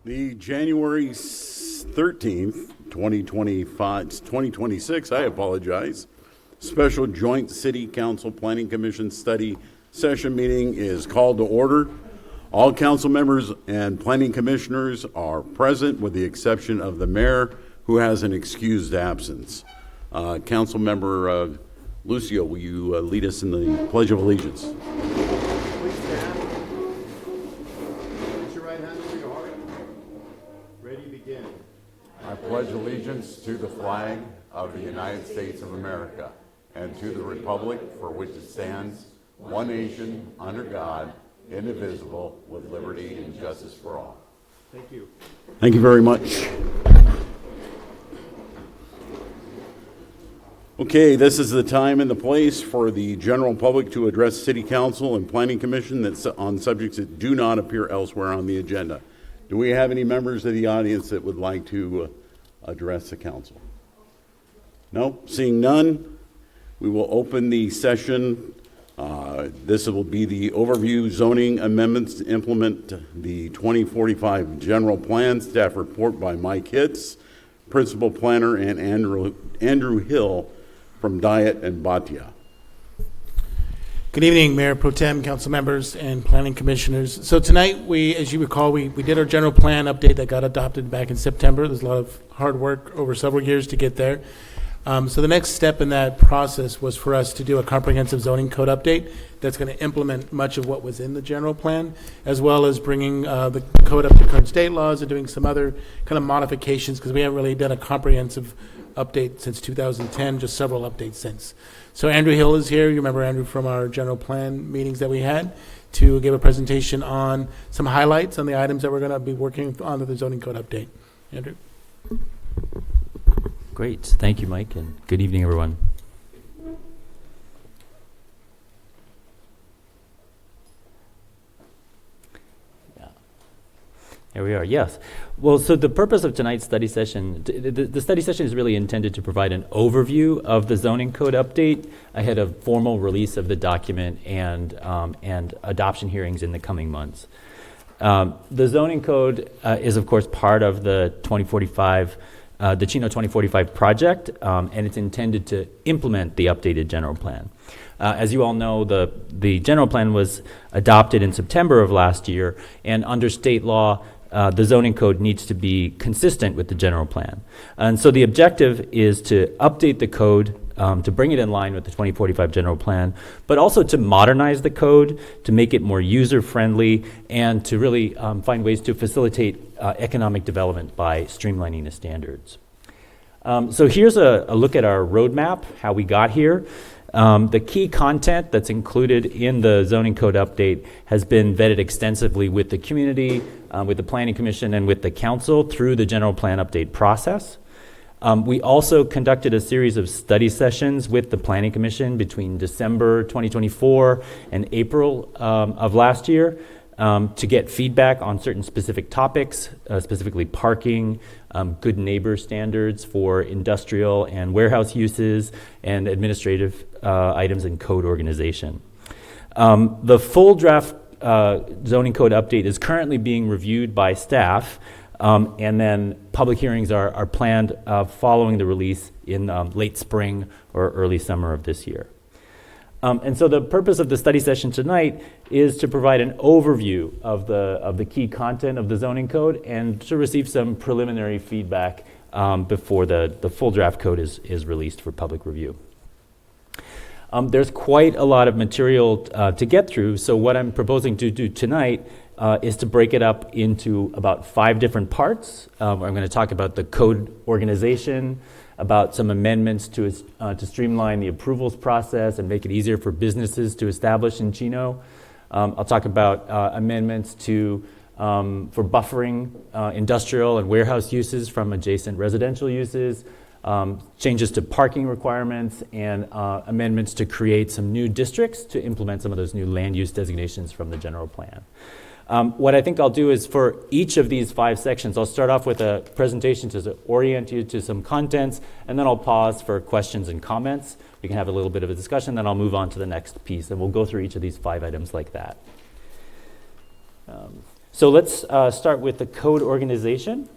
The January 13th, 2026, I apologize, special joint City Council Planning Commission study session meeting is called to order. All council members and planning commissioners are present with the exception of the mayor, who has an excused absence. Council member Lucio, will you lead us in the Pledge of Allegiance? Please stand. Place your right hand over your heart. Ready, begin. I pledge allegiance to the flag of the United States of America and to the republic for which it stands, one nation, under God, indivisible, with liberty and justice for all. Thank you. Thank you very much. Okay, this is the time and the place for the general public to address City Council and Planning Commission that's on subjects that do not appear elsewhere on the agenda. Do we have any members of the audience that would like to address the council? No? Seeing none, we will open the session. This will be the overview zoning amendments to implement the 2045 general plan. Staff report by Mike Hitz, principal planner, and Andrew Hill from Diet and Batia. Good evening, Mayor Pro Tem, council members, and planning commissioners. So tonight, as you recall, we did our general plan update that got adopted back in September. There's a lot of hard work over several years to get there. So the next step in that process was for us to do a comprehensive zoning code update that's going to implement much of what was in the general plan, as well as bringing the code up to current state laws and doing some other kind of modifications, because we haven't really done a comprehensive update since 2010, just several updates since. So Andrew Hill is here. You remember Andrew from our general plan meetings that we had, to give a presentation on some highlights on the items that we're going to be working on with the zoning code update. Andrew. Great. Thank you, Mike, and good evening, everyone. Here we are, yes. Well, so the purpose of tonight's study session, the study session is really intended to provide an overview of the zoning code update ahead of formal release of the document and adoption hearings in the coming months. The zoning code is, of course, part of the 2045, the Chino 2045 project, and it's intended to implement the updated general plan. As you all know, the general plan was adopted in September of last year, and under state law, the zoning code needs to be consistent with the general plan. And so the objective is to update the code to bring it in line with the 2045 general plan, but also to modernize the code, to make it more user-friendly, and to really find ways to facilitate economic development by streamlining the standards. So here's a look at our roadmap, how we got here. The key content that's included in the zoning code update has been vetted extensively with the community, with the Planning Commission, and with the council through the general plan update process. We also conducted a series of study sessions with the Planning Commission between December 2024 and April of last year to get feedback on certain specific topics, specifically parking, good neighbor standards for industrial and warehouse uses, and administrative items and code organization. The full draft zoning code update is currently being reviewed by staff, and then public hearings are planned following the release in late spring or early summer of this year. And so the purpose of the study session tonight is to provide an overview of the key content of the zoning code and to receive some preliminary feedback before the full draft code is released for public review. There's quite a lot of material to get through, so what I'm proposing to do tonight is to break it up into about 5 different parts. I'm going to talk about the code organization, about some amendments to streamline the approvals process and make it easier for businesses to establish in Chino. I'll talk about amendments for buffering industrial and warehouse uses from adjacent residential uses, changes to parking requirements, and amendments to create some new districts to implement some of those new land use designations from the general plan. What I think I'll do is for each of these 5 sections, I'll start off with a presentation to orient you to some contents, and then I'll pause for questions and comments. We can have a little bit of a discussion, then I'll move on to the next piece, and we'll go through each of these 5 items like that. So let's start with the code organization.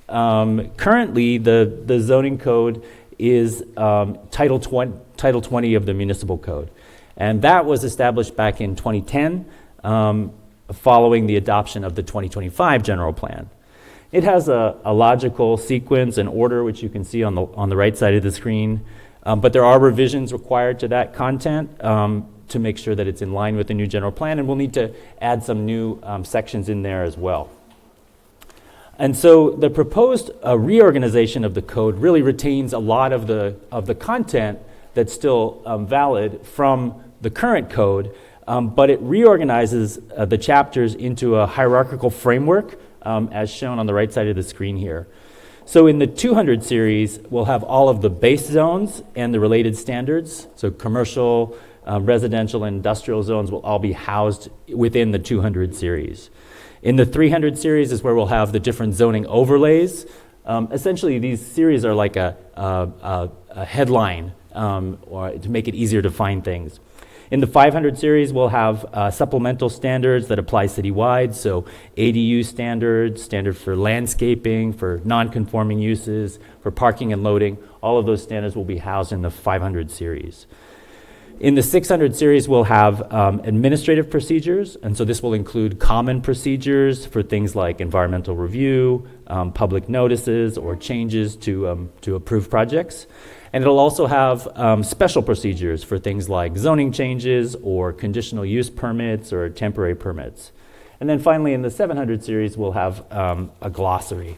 Currently, the zoning code is Title 20 of the Municipal Code. And that was established back in 2010, following the adoption of the 2025 General Plan. It has a logical sequence and order, which you can see on the right side of the screen. But there are revisions required to that content to make sure that it's in line with the new general plan, and we'll need to add some new sections in there as well. And so the proposed reorganization of the code really retains a lot of the content that's still valid from the current code, but it reorganizes the chapters into a hierarchical framework, as shown on the right side of the screen here. So in the 200 series, we'll have all of the base zones and the related standards. So commercial, residential, and industrial zones will all be housed within the 200 series. In the 300 series is where we'll have the different zoning overlays. Essentially, these series are like a headline or to make it easier to find things. In the 500 series, we'll have supplemental standards that apply citywide, so ADU standards, standards for landscaping, for non-conforming uses, for parking and loading. All of those standards will be housed in the 500 series. In the 600 series, we'll have administrative procedures, and so this will include common procedures for things like environmental review, public notices, or changes to approved projects. And it'll also have special procedures for things like zoning changes or conditional use permits or temporary permits. And then finally, in the 700 series, we'll have a glossary.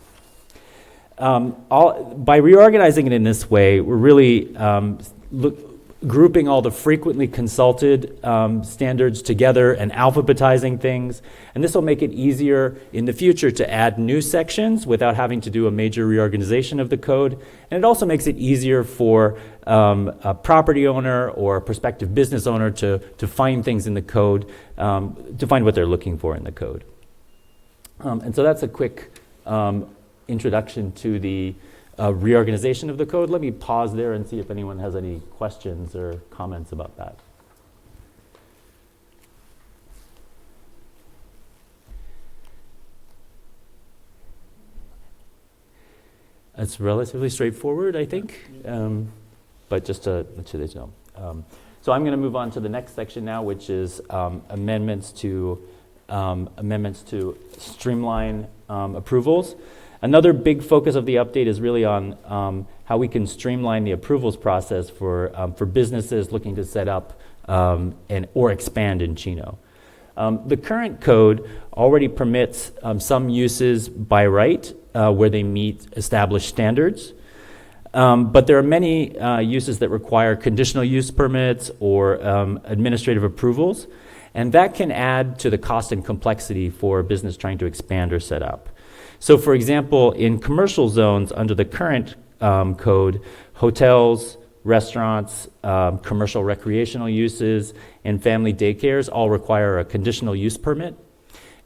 By reorganizing it in this way, we're really grouping all the frequently consulted standards together and alphabetizing things. And this will make it easier in the future to add new sections without having to do a major reorganization of the code. And it also makes it easier for a property owner or a prospective business owner to find things in the code, to find what they're looking for in the code. And so that's a quick introduction to the reorganization of the code. Let me pause there and see if anyone has any questions or comments about that. It's relatively straightforward, I think, but just to let you know. So I'm going to move on to the next section now, which is amendments to streamline approvals. Another big focus of the update is really on how we can streamline the approvals process for businesses looking to set up or expand in Chino. The current code already permits some uses by right where they meet established standards, but there are many uses that require conditional use permits or administrative approvals, and that can add to the cost and complexity for a business trying to expand or set up. So for example, in commercial zones under the current code, hotels, restaurants, commercial recreational uses, and family daycares all require a conditional use permit.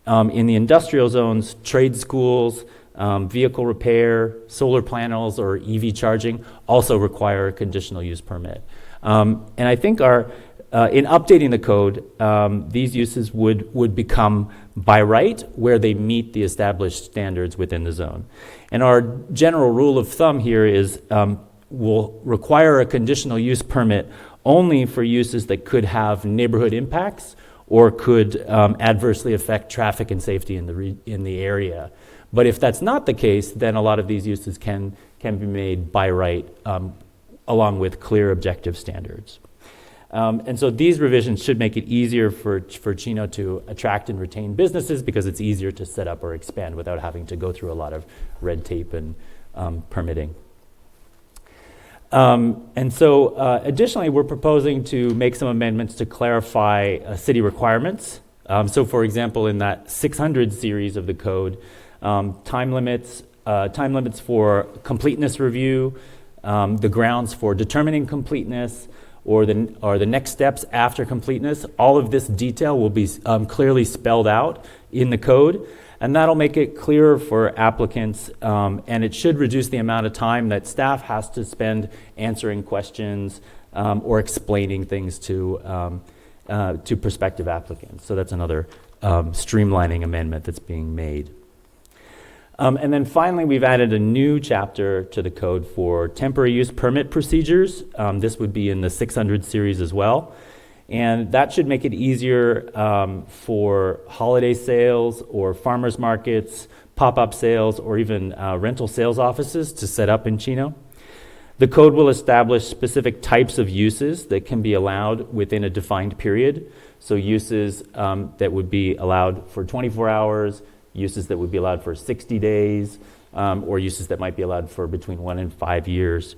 In the industrial zones, trade schools, vehicle repair, solar panels, or EV charging also require a conditional use permit. And I think in updating the code, these uses would become by right where they meet the established standards within the zone. And our general rule of thumb here is we'll require a conditional use permit only for uses that could have neighborhood impacts or could adversely affect traffic and safety in the area. But if that's not the case, then a lot of these uses can be made by right along with clear objective standards. And so these revisions should make it easier for Chino to attract and retain businesses because it's easier to set up or expand without having to go through a lot of red tape and permitting. And so additionally, we're proposing to make some amendments to clarify city requirements. So for example, in that 600 series of the code, time limits for completeness review, the grounds for determining completeness, or the next steps after completeness, all of this detail will be clearly spelled out in the code, and that'll make it clearer for applicants, and it should reduce the amount of time that staff has to spend answering questions or explaining things to prospective applicants. So that's another streamlining amendment that's being made. And then finally, we've added a new chapter to the code for temporary use permit procedures. This would be in the 600 series as well. And that should make it easier for holiday sales or farmers markets, pop-up sales, or even rental sales offices to set up in Chino. The code will establish specific types of uses that can be allowed within a defined period. So uses that would be allowed for 24 hours, uses that would be allowed for 60 days, or uses that might be allowed for between 1 and 5 years.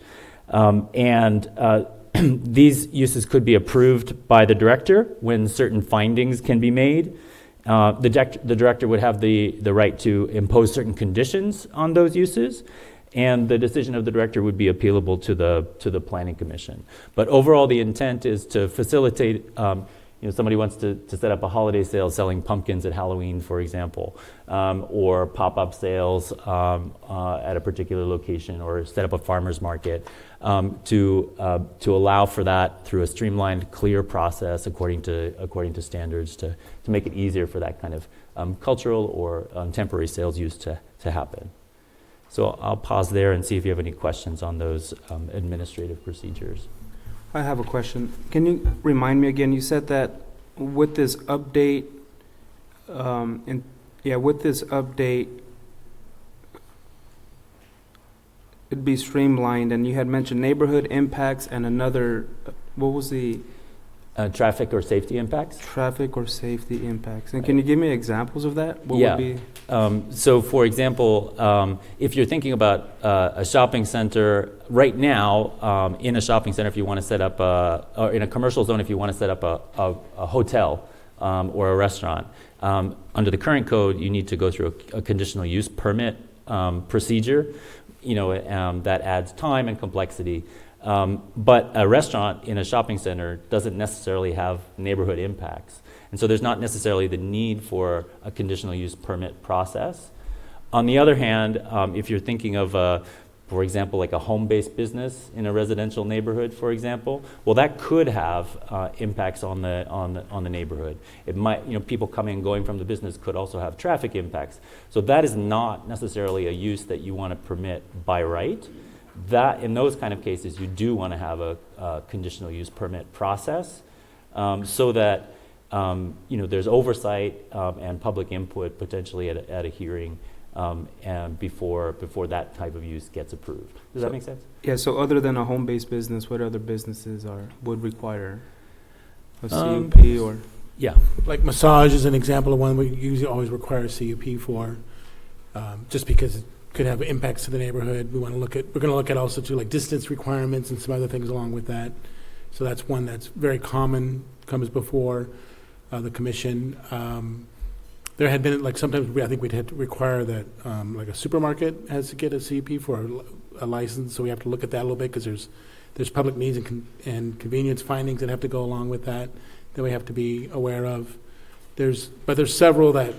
These uses could be approved by the director when certain findings can be made. The director would have the right to impose certain conditions on those uses, and the decision of the director would be appealable to the planning commission. But overall, the intent is to facilitate. Somebody wants to set up a holiday sale selling pumpkins at Halloween, for example, or pop-up sales at a particular location, or set up a farmer's market, to allow for that through a streamlined, clear process according to standards to make it easier for that kind of cultural or temporary sales use to happen. So I'll pause there and see if you have any questions on those administrative procedures. I have a question. Can you remind me again? You said that with this update, it'd be streamlined, and you had mentioned neighborhood impacts and another. What was the Traffic or safety impacts? Traffic or safety impacts? And can you give me examples of that? What Yeah. would be? So, for example, if you're thinking about a shopping center, right now, in a shopping center, if you want to set up or in a commercial zone, if you want to set up a hotel or a restaurant, under the current code, you need to go through a conditional use permit procedure. That adds time and complexity. But a restaurant in a shopping center doesn't necessarily have neighborhood impacts. And so there's not necessarily the need for a conditional use permit process. On the other hand, if you're thinking of, for example, like a home-based business in a residential neighborhood, for example, well, that could have impacts on the neighborhood. It might, people coming and going from the business could also have traffic impacts. So that is not necessarily a use that you want to permit by right. That in those kind of cases, you do want to have a conditional use permit process, so that there's oversight and public input potentially at a hearing, and before that type of use gets approved. Does that make sense? Yeah. So other than a home-based business, what other businesses would require a CUP or? Yeah. Like massage is an example of one we usually always require a CUP for, just because it could have impacts to the neighborhood. We're going to look at also too, like distance requirements and some other things along with that. So that's one that's very common, comes before the commission. There had been, like, sometimes I think we'd have to require that, like a supermarket has to get a CUP for a license. So we have to look at that a little bit, because there's public needs and convenience findings that have to go along with that we have to be aware of. But there's several that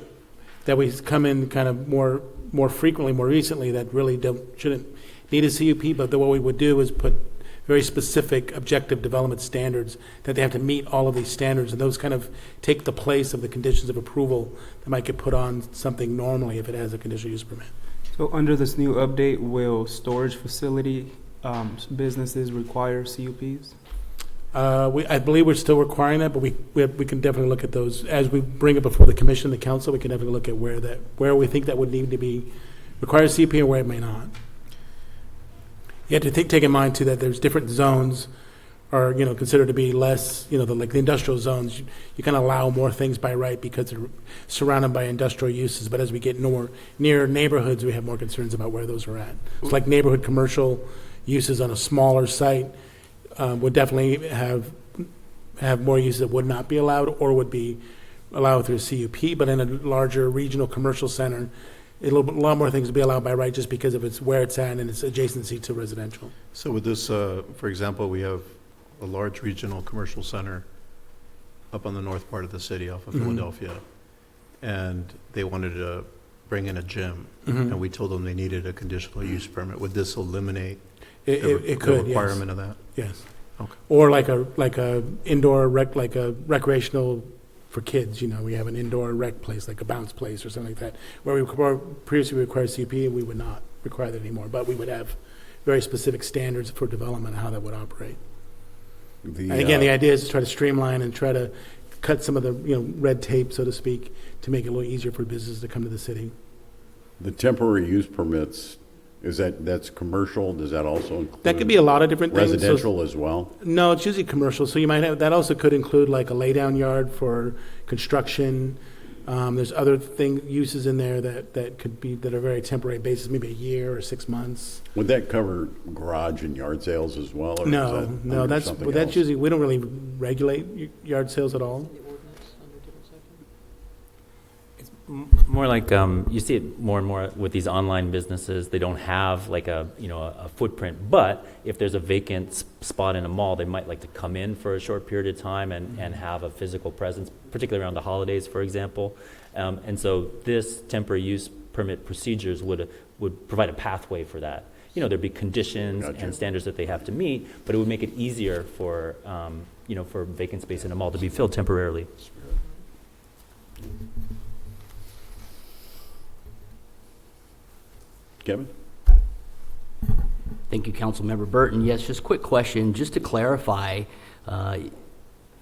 we come in kind of more frequently, more recently, that really shouldn't need a CUP, but what we would do is put very specific objective development standards that they have to meet all of these standards, and those kind of take the place of the conditions of approval that might get put on something normally if it has a conditional use permit. So under this new update, will storage facility businesses require CUPs? I believe we're still requiring that, but we can definitely look at those as we bring it before the commission, the council. We can definitely look at where we think that would need to be require a CUP and where it may not. You have to take in mind too that there's different zones are considered to be less, like the industrial zones. You can allow more things by right because they're surrounded by industrial uses. But as we get near neighborhoods, we have more concerns about where those are at. It's like neighborhood commercial uses on a smaller site would definitely have more uses that would not be allowed or would be allowed through a CUP. But in a larger regional commercial center, a lot more things will be allowed by right just because of where it's at and its adjacency to residential. So with this, for example, we have a large regional commercial center up on the north part of the city off of Philadelphia, and they wanted to bring in a gym, and we told them they needed a conditional use permit. Would this eliminate the requirement of that? Yes. Okay. Or like a indoor like a recreational for kids, we have an indoor rec place, like a bounce place or something like that, where we previously required CUP, and we would not require that anymore, but we would have very specific standards for development and how that would operate. And again, the idea is to try to streamline and try to cut some of the, red tape, so to speak, to make it a little easier for businesses to come to the city. The temporary use permits, that's commercial? Does that also include? That could be a lot of different things. Residential as well? No, it's usually commercial. So you might have, that also could include like a laydown yard for construction. There's other uses in there that could be, that are very temporary basis, maybe a year or 6 months. Would that cover garage and yard sales as well? Or is No, that no, under that's something that's else? usually, we don't really regulate yard sales at all. More like, you see it more and more with these online businesses. They don't have like a footprint, but if there's a vacant spot in a mall, they might like to come in for a short period of time and have a physical presence, particularly around the holidays, for example. And so this temporary use permit procedures would provide a pathway for that. There'd be conditions Gotcha. and standards that they have to meet, but it would make it easier for, for vacant space in a mall to be filled temporarily. Kevin? Thank you, Councilmember Burton. Yes, just a quick question, just to clarify,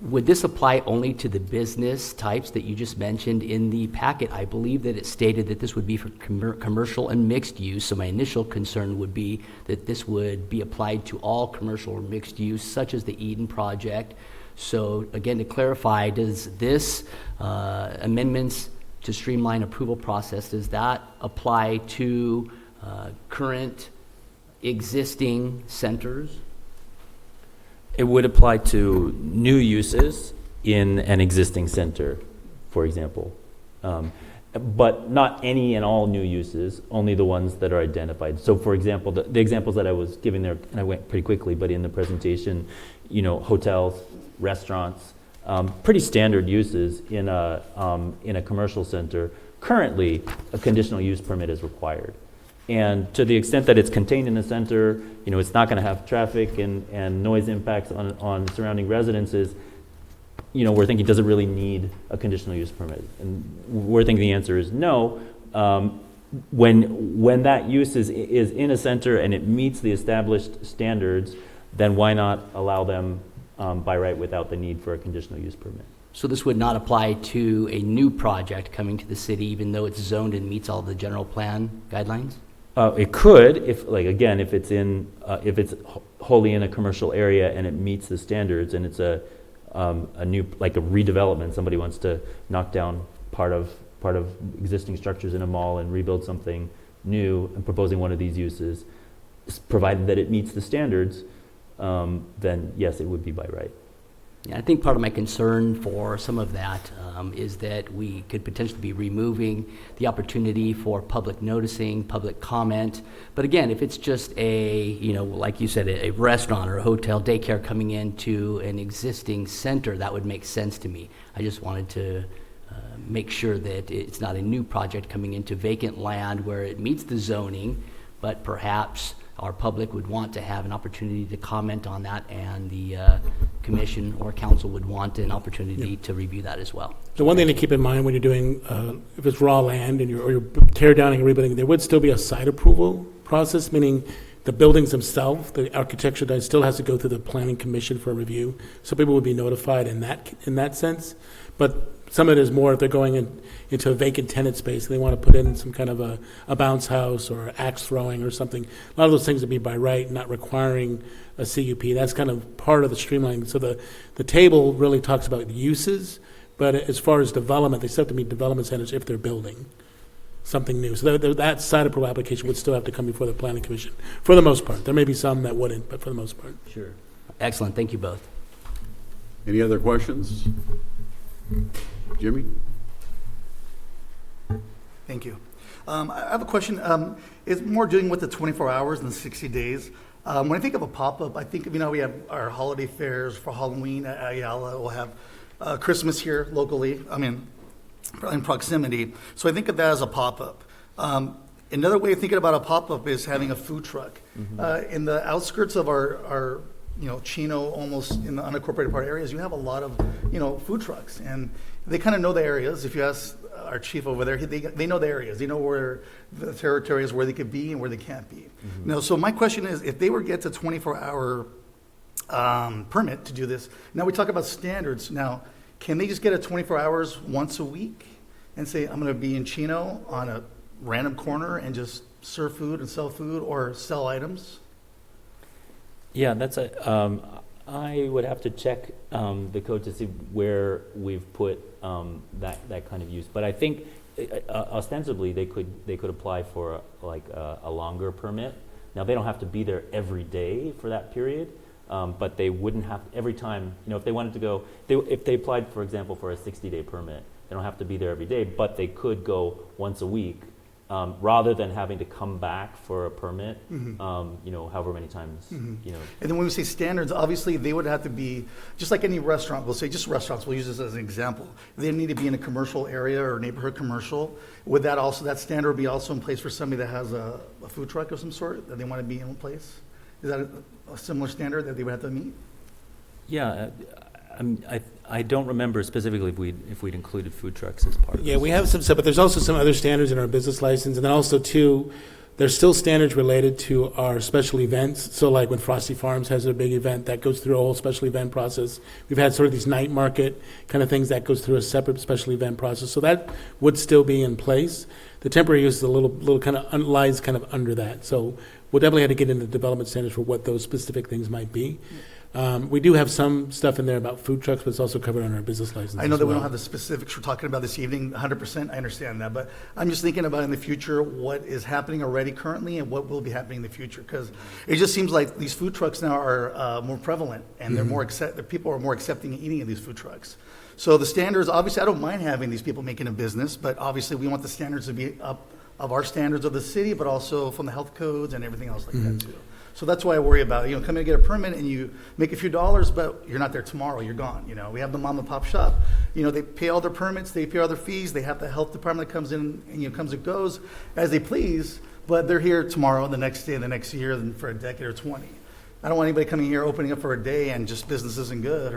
would this apply only to the business types that you just mentioned in the packet? I believe that it stated that this would be for commercial and mixed use, so my initial concern would be that this would be applied to all commercial or mixed use, such as the Eden project. So again, to clarify, does this amendments to streamline approval process, does that apply to current existing centers? It would apply to new uses in an existing center, for example. But not any and all new uses, only the ones that are identified. So for example, the examples that I was giving there, and I went pretty quickly, but in the presentation, hotels, restaurants, pretty standard uses in a commercial center. Currently, a conditional use permit is required. And to the extent that it's contained in a center, it's not going to have traffic and noise impacts on surrounding residences. We're thinking, does it really need a conditional use permit? And we're thinking the answer is no. When that use is in a center and it meets the established standards, then why not allow them by right without the need for a conditional use permit? So this would not apply to a new project coming to the city, even though it's zoned and meets all the general plan guidelines? It could, if it's wholly in a commercial area and it meets the standards, and it's a new, like a redevelopment. Somebody wants to knock down part of existing structures in a mall and rebuild something new, and proposing one of these uses, provided that it meets the standards, then yes, it would be by right. Yeah, I think part of my concern for some of that is that we could potentially be removing the opportunity for public noticing, public comment. But again, if it's just like you said, a restaurant or a hotel, daycare coming into an existing center, that would make sense to me. I just wanted to make sure that it's not a new project coming into vacant land where it meets the zoning, but perhaps our public would want to have an opportunity to comment on that, and the commission or council would want an opportunity to review that as well. The one thing to keep in mind when you're doing, if it's raw land and you're tear down and rebuilding, there would still be a site approval process, meaning the buildings themselves, the architecture that still has to go through the planning commission for review. So people would be notified in that sense. But some of it is more if they're going into a vacant tenant space and they want to put in some kind of a bounce house or axe throwing or something. A lot of those things would be by right, not requiring a CUP. That's kind of part of the streamlining. So the table really talks about uses, but as far as development, they still have to meet development standards if they're building something new. So that site approval application would still have to come before the planning commission for the most part. There may be some that wouldn't, but for the most part. Sure. Excellent. Thank you both. Any other questions? Jimmy? Thank you. I have a question. It's more dealing with the 24 hours and the 60 days. When I think of a pop-up, I think of, we have our holiday fairs for Halloween at Ayala. We'll have Christmas here locally, in proximity. So I think of that as a pop-up. Another way of thinking about a pop-up is having a food truck. In the outskirts of our Chino, almost in the unincorporated part areas, you have a lot of, food trucks. And they kind of know the areas. If you ask our chief over there, they know the areas. They know where the territory is, where they could be and where they can't be. So my question is, if they were to get to 24-hour permit to do this, now we talk about standards. Now, can they just get a 24 hours once a week and say, I'm going to be in Chino on a random corner and just serve food and sell food or sell items? Yeah, I would have to check the code to see where we've put that kind of use. But I think ostensibly they could apply for a longer permit. Now they don't have to be there every day for that period, but they wouldn't have every time. If they wanted to go, if they applied, for example, for a 60-day permit, they don't have to be there every day, but they could go once a week. Rather than having to come back for a permit, however many times, And then when we say standards, obviously they would have to be, just like any restaurant, we'll say just restaurants, we'll use this as an example. They need to be in a commercial area or neighborhood commercial. Would that standard be also in place for somebody that has a food truck of some sort that they want to be in place? Is that a similar standard that they would have to meet? Yeah, I don't remember specifically if we'd included food trucks as part of Yeah, this. we have some stuff, but there's also some other standards in our business license. And then also, too, there's still standards related to our special events. So like when Frosty Farms has their big event, that goes through a whole special event process. We've had sort of these night market kind of things that goes through a separate special event process. So that would still be in place. The temporary use is a little kind of lies kind of under that. So we'll definitely have to get into the development standards for what those specific things might be. We do have some stuff in there about food trucks, but it's also covered on our business license. I know as that we well. don't have the specifics we're talking about this evening, 100%, I understand that, but I'm just thinking about in the future what is happening already currently and what will be happening in the future, because it just seems like these food trucks now are more prevalent, and they're the people are more accepting and eating in these food trucks. So the standards, obviously, I don't mind having these people making a business, but obviously we want the standards to be up of our standards of the city, but also from the health codes and everything else like that too. So that's why I worry about, coming to get a permit and you make a few dollars, but you're not there tomorrow, you're gone. We have the mom and pop shop, they pay all their permits, they pay all their fees, they have the health department that comes in and comes and goes as they please, but they're here tomorrow, the next day, the next year, and for a decade or 20. I don't want anybody coming here opening up for a day and just business isn't good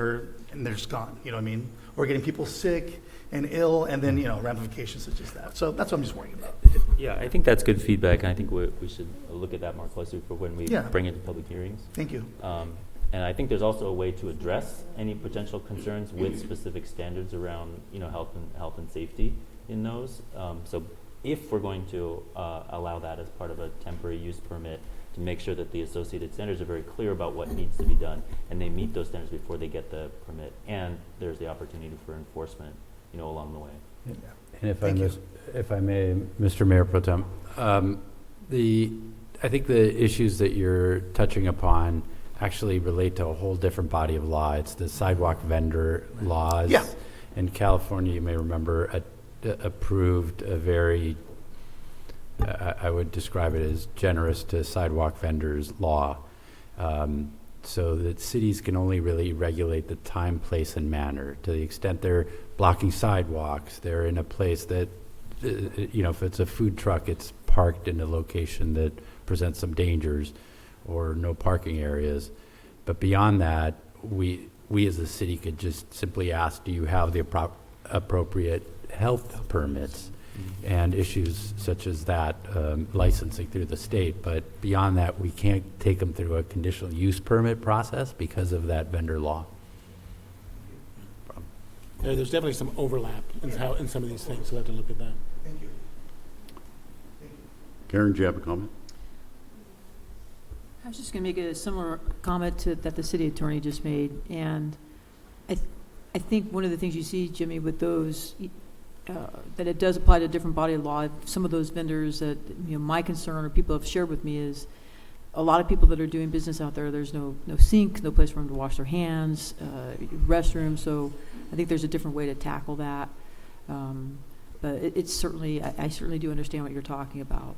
and they're just gone, you know what I mean? Or getting people sick and ill, and then, ramifications such as that. So that's what I'm just worrying about. Yeah, I think that's good feedback, and I think we should look at that more closely for when we Yeah. bring it to public hearings. Thank you. And I think there's also a way to address any potential concerns with specific standards around, health and safety in those. So if we're going to allow that as part of a temporary use permit, to make sure that the associated standards are very clear about what needs to be done, and they meet those standards before they get the permit, and there's the opportunity for enforcement, along the way. And Thank you. if I may, Mr. Mayor Pro Tem, I think the issues that you're touching upon actually relate to a whole different body of law. It's the sidewalk vendor laws. Yeah. In California, you may remember, approved a very, I would describe it as generous to sidewalk vendors law. So that cities can only really regulate the time, place, and manner. To the extent they're blocking sidewalks, they're in a place that, if it's a food truck, it's parked in a location that presents some dangers, or no parking areas. But beyond that, we as a city could just simply ask, do you have the appropriate health permits? And issues such as that, licensing through the state. But beyond that, we can't take them through a conditional use permit process because of that vendor law. There's definitely some overlap in some of these things, so we'll have to look at that. Thank you. Karen, do you have a comment? I was just going to make a similar comment that the city attorney just made, and I think one of the things you see, Jimmy, with those, that it does apply to a different body of law. Some of those vendors that, my concern or people have shared with me is a lot of people that are doing business out there, there's no sink, no place for them to wash their hands, restrooms, so I think there's a different way to tackle that. But it's certainly, I certainly do understand what you're talking about.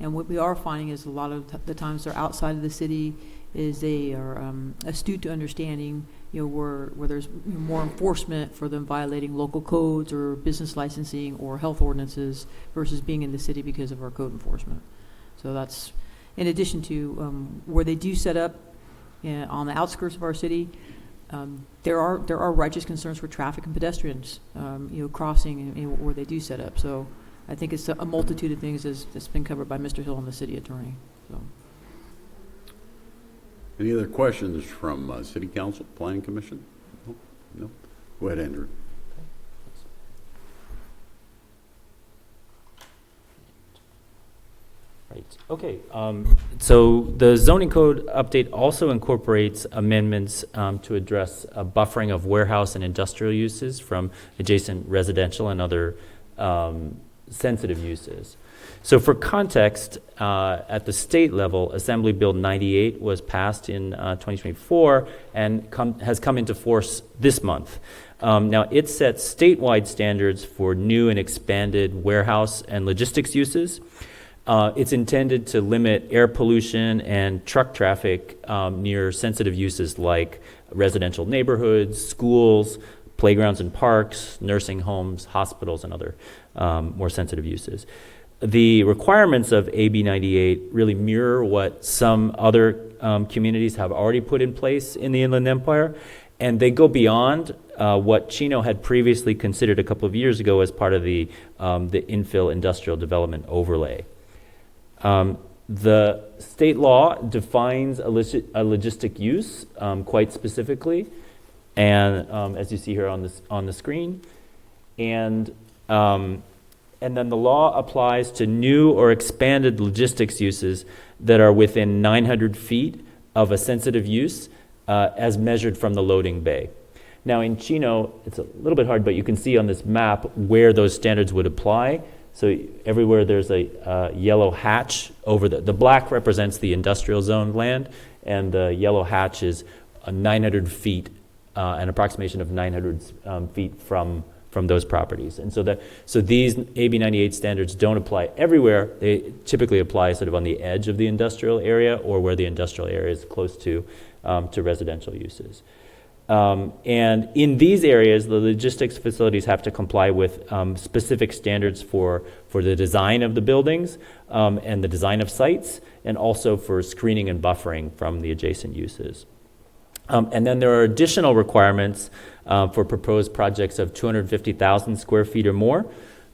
And what we are finding is a lot of the times they're outside of the city is they are astute to understanding, where there's more enforcement for them violating local codes or business licensing or health ordinances versus being in the city because of our code enforcement. So that's in addition to where they do set up on the outskirts of our city, there are righteous concerns for traffic and pedestrians, crossing where they do set up. So I think it's a multitude of things that's been covered by Mr. Hill and the city attorney. So. Any other questions from City Council, Planning Commission? No? Go ahead, Andrew. Right. Okay. So the zoning code update also incorporates amendments to address buffering of warehouse and industrial uses from adjacent residential and other sensitive uses. So for context, at the state level, Assembly Bill 98 was passed in 2024 and has come into force this month. Now, it sets statewide standards for new and expanded warehouse and logistics uses. It's intended to limit air pollution and truck traffic near sensitive uses like residential neighborhoods, schools, playgrounds and parks, nursing homes, hospitals, and other more sensitive uses. The requirements of AB 98 really mirror what some other communities have already put in place in the Inland Empire, and they go beyond what Chino had previously considered a couple of years ago as part of the infill industrial development overlay. The state law defines a logistic use quite specifically, and as you see here on the screen, and then the law applies to new or expanded logistics uses that are within 900 feet of a sensitive use as measured from the loading bay. Now in Chino, it's a little bit hard, but you can see on this map where those standards would apply. So everywhere there's a yellow hatch over the black represents the industrial zone land, and the yellow hatch is 900 feet, an approximation of 900 feet from those properties. And so these AB 98 standards don't apply everywhere. They typically apply sort of on the edge of the industrial area or where the industrial area is close to residential uses. And in these areas, the logistics facilities have to comply with specific standards for the design of the buildings and the design of sites, and also for screening and buffering from the adjacent uses. And then there are additional requirements for proposed projects of 250,000 square feet or more.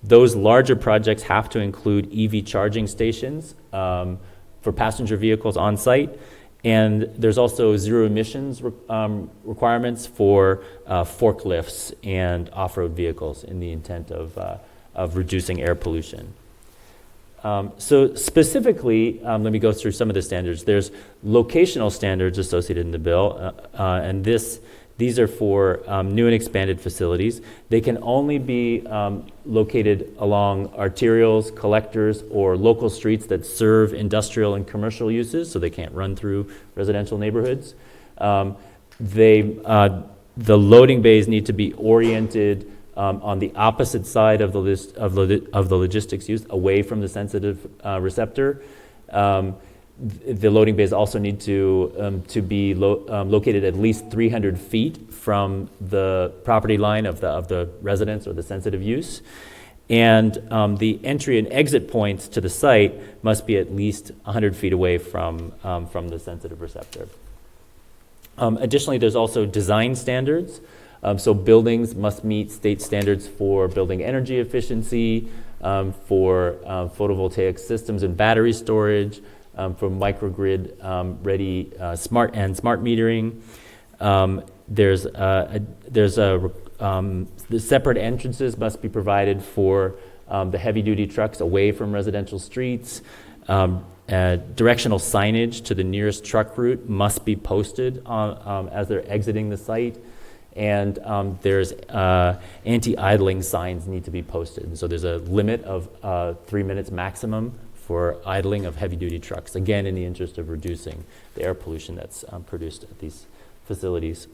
Those larger projects have to include EV charging stations for passenger vehicles on site. And there's also zero emissions requirements for forklifts and off-road vehicles in the intent of reducing air pollution. So specifically, let me go through some of the standards. There's locational standards associated in the bill, and these are for new and expanded facilities. They can only be located along arterials, collectors, or local streets that serve industrial and commercial uses, so they can't run through residential neighborhoods. The loading bays need to be oriented on the opposite side of the logistics use, away from the sensitive receptor. The loading bays also need to be located at least 300 feet from the property line of the residence or the sensitive use. And the entry and exit points to the site must be at least 100 feet away from the sensitive receptor. Additionally, there's also design standards. So buildings must meet state standards for building energy efficiency, for photovoltaic systems and battery storage, for microgrid ready smart metering. The separate entrances must be provided for the heavy duty trucks away from residential streets. Directional signage to the nearest truck route must be posted as they're exiting the site. And there's anti-idling signs need to be posted. And so there's a limit of 3 minutes maximum for idling of heavy-duty trucks, again, in the interest of reducing the air pollution that's produced at these facilities.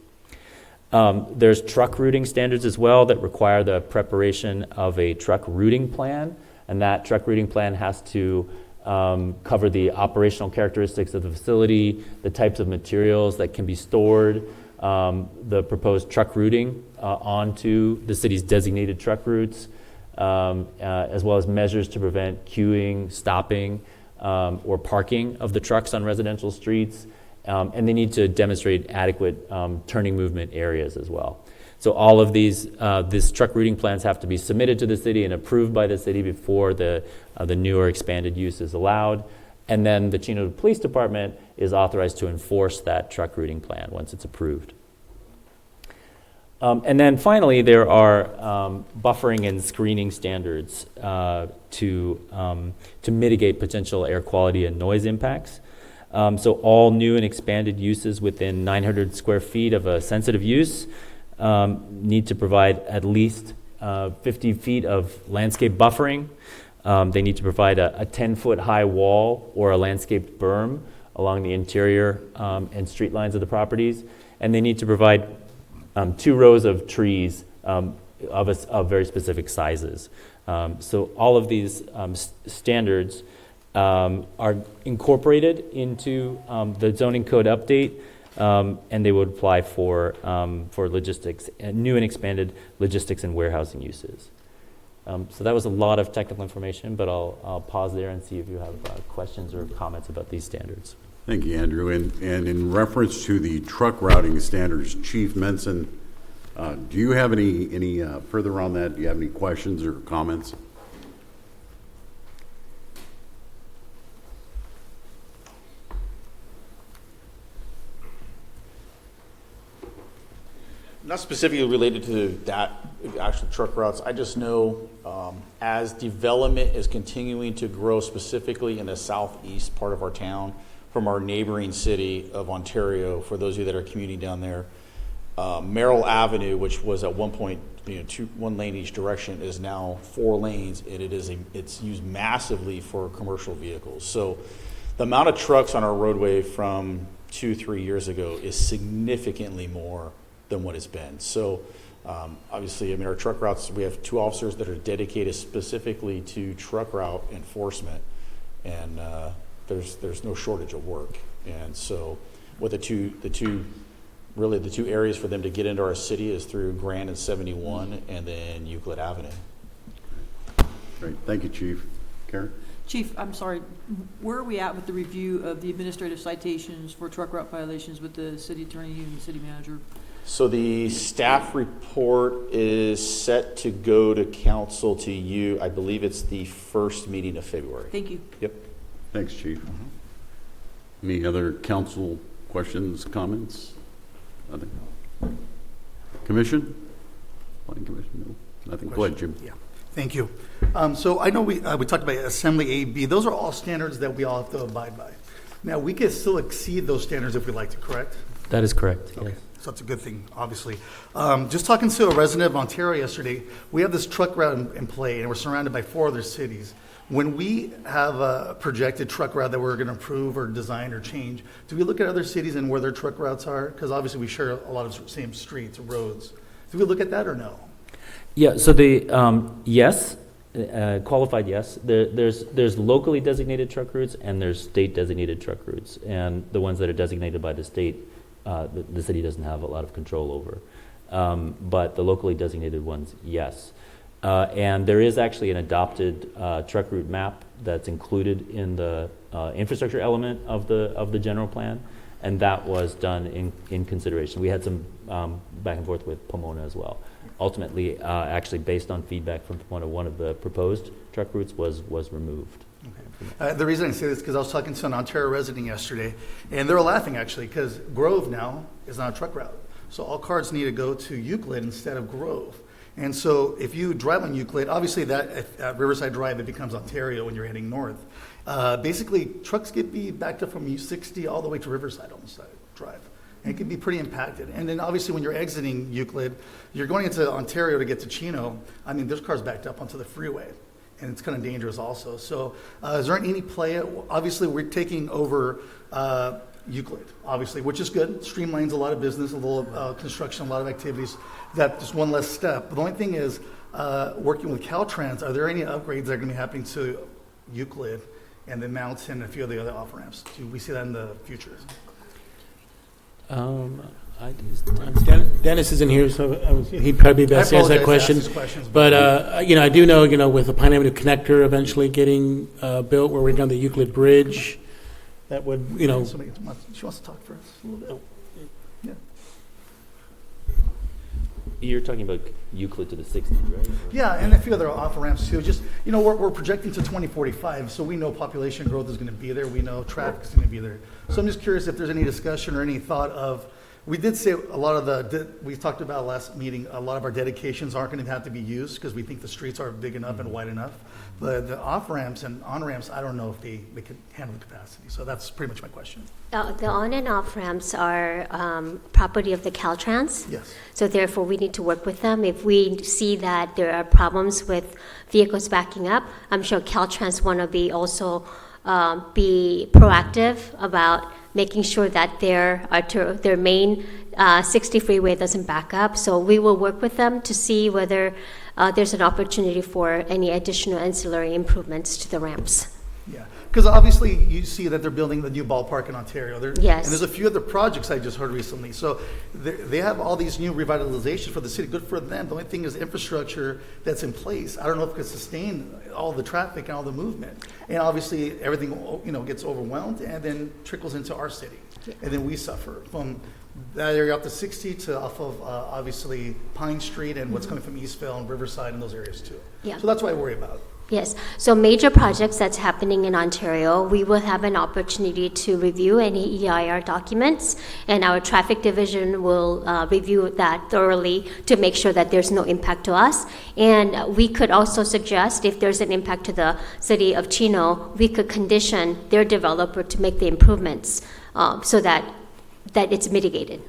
There's truck routing standards as well that require the preparation of a truck routing plan, and that truck routing plan has to cover the operational characteristics of the facility, the types of materials that can be stored, the proposed truck routing onto the city's designated truck routes, as well as measures to prevent queuing, stopping, or parking of the trucks on residential streets, And they need to demonstrate adequate turning movement areas as well. So all of these truck routing plans have to be submitted to the city and approved by the city before the newer expanded use is allowed. And then the Chino Police Department is authorized to enforce that truck routing plan once it's approved. And then finally, there are buffering and screening standards to mitigate potential air quality and noise impacts. So all new and expanded uses within 900 square feet of a sensitive use need to provide at least 50 feet of landscape buffering. They need to provide a 10-foot high wall or a landscaped berm along the interior and street lines of the properties. And they need to provide 2 rows of trees of very specific sizes. So all of these standards are incorporated into the zoning code update, and they would apply for logistics, new and expanded logistics and warehousing uses. So that was a lot of technical information, but I'll pause there and see if you have questions or comments about these standards. Thank you, Andrew. And in reference to the truck routing standards, Chief Menson, do you have any further on that? Do you have any questions or comments? Not specifically related to that actual truck routes. I just know as development is continuing to grow, specifically in the southeast part of our town, from our neighboring city of Ontario, for those of you that are commuting down there, Merrill Avenue, which was at one point 1 lane each direction, is now 4 lanes, and it's used massively for commercial vehicles. So the amount of trucks on our roadway from 2-3 years ago is significantly more than what it's been. So obviously, I mean, our truck routes, we have 2 officers that are dedicated specifically to truck route enforcement, and there's no shortage of work. And so what the two areas for them to get into our city is through Grand and 71 and then Euclid Avenue. Great. Thank you, Chief. Karen? Chief, I'm sorry, where are we at with the review of the administrative citations for truck route violations with the city attorney and the city manager? So the staff report is set to go to council, to you. I believe it's the first meeting of February. Thank you. Yep. Thanks, Chief. Any other council questions, comments? Nothing. Commission? Planning Commission? No. Nothing. Go ahead, Jim. Yeah. Thank you. So I know we talked about Assembly A, B. Those are all standards that we all have to abide by. Now, we can still exceed those standards if we like to, correct? That is correct. Okay. Yes. So that's a good thing, obviously. Just talking to a resident of Ontario yesterday, we have this truck route in play, and we're surrounded by 4 other cities. When we have a projected truck route that we're going to approve or design or change, do we look at other cities and where their truck routes are? Because obviously we share a lot of same streets, roads. Do we look at that or no? Yeah, so the, yes, qualified yes. There's locally designated truck routes and there's state designated truck routes. And the ones that are designated by the state, the city doesn't have a lot of control over. But the locally designated ones, yes. And there is actually an adopted truck route map that's included in the infrastructure element of the general plan, and that was done in consideration. We had some back and forth with Pomona as well. Ultimately, actually based on feedback from Pomona, one of the proposed truck routes was removed. Okay. The reason I say this is because I was talking to an Ontario resident yesterday, and they were laughing actually because Grove now is not a truck route. So all cars need to go to Euclid instead of Grove. And so if you drive on Euclid, obviously that at Riverside Drive, it becomes Ontario when you're heading north. Basically, trucks get be backed up from U60 all the way to Riverside on the side drive. And it can be pretty impacted. And then obviously when you're exiting Euclid, you're going into Ontario to get to Chino. I mean, there's cars backed up onto the freeway. And it's kind of dangerous also. So is there any play? Obviously, we're taking over Euclid, obviously, which is good. Streamlines a lot of business, a little construction, a lot of activities. That's just one less step. But the only thing is, working with Caltrans, are there any upgrades that are going to be happening to Euclid and then Mountain and a few of the other off-ramps? Do we see that in the future? Dennis isn't here, so he'd probably be best to answer that question. But I do know, with the Pine Avenue connector eventually getting built, we're working on the Euclid Bridge. that would, you know, Somebody she wants to talk first a little bit. Yeah. You're talking about Euclid to the 60s, right? Yeah, and a few other off ramps too. Just, you know, we're projecting to 2045, so we know population growth is going to be there. We know traffic is going to be there. So I'm just curious if there's any discussion or any thought of, we did say a lot of we talked about last meeting, a lot of our dedications aren't going to have to be used because we think the streets are big enough and wide enough. But the off ramps and on ramps, I don't know if they could handle the capacity. So that's pretty much my question. The on and off ramps are property of the Caltrans. Yes. So therefore, we need to work with them. If we see that there are problems with vehicles backing up, I'm sure Caltrans want to be also be proactive about making sure that their main 60 freeway doesn't back up. So we will work with them to see whether there's an opportunity for any additional ancillary improvements to the ramps. Yeah, because obviously you see that they're building the new ballpark in Ontario. Yes. And there's a few other projects I just heard recently. So they have all these new revitalizations for the city. Good for them. The only thing is infrastructure that's in place. I don't know if it could sustain all the traffic and all the movement. And obviously everything, you know, gets overwhelmed and then trickles into our city. And then we suffer from that area up to 60 to off of obviously Pine Street and what's coming from Eastville and Riverside and those areas too. Yeah. So that's what I worry about. Yes, so major projects that's happening in Ontario, we will have an opportunity to review any EIR documents, and our traffic division will review that thoroughly to make sure that there's no impact to us. And we could also suggest if there's an impact to the city of Chino, we could condition their developer to make the improvements so that it's mitigated.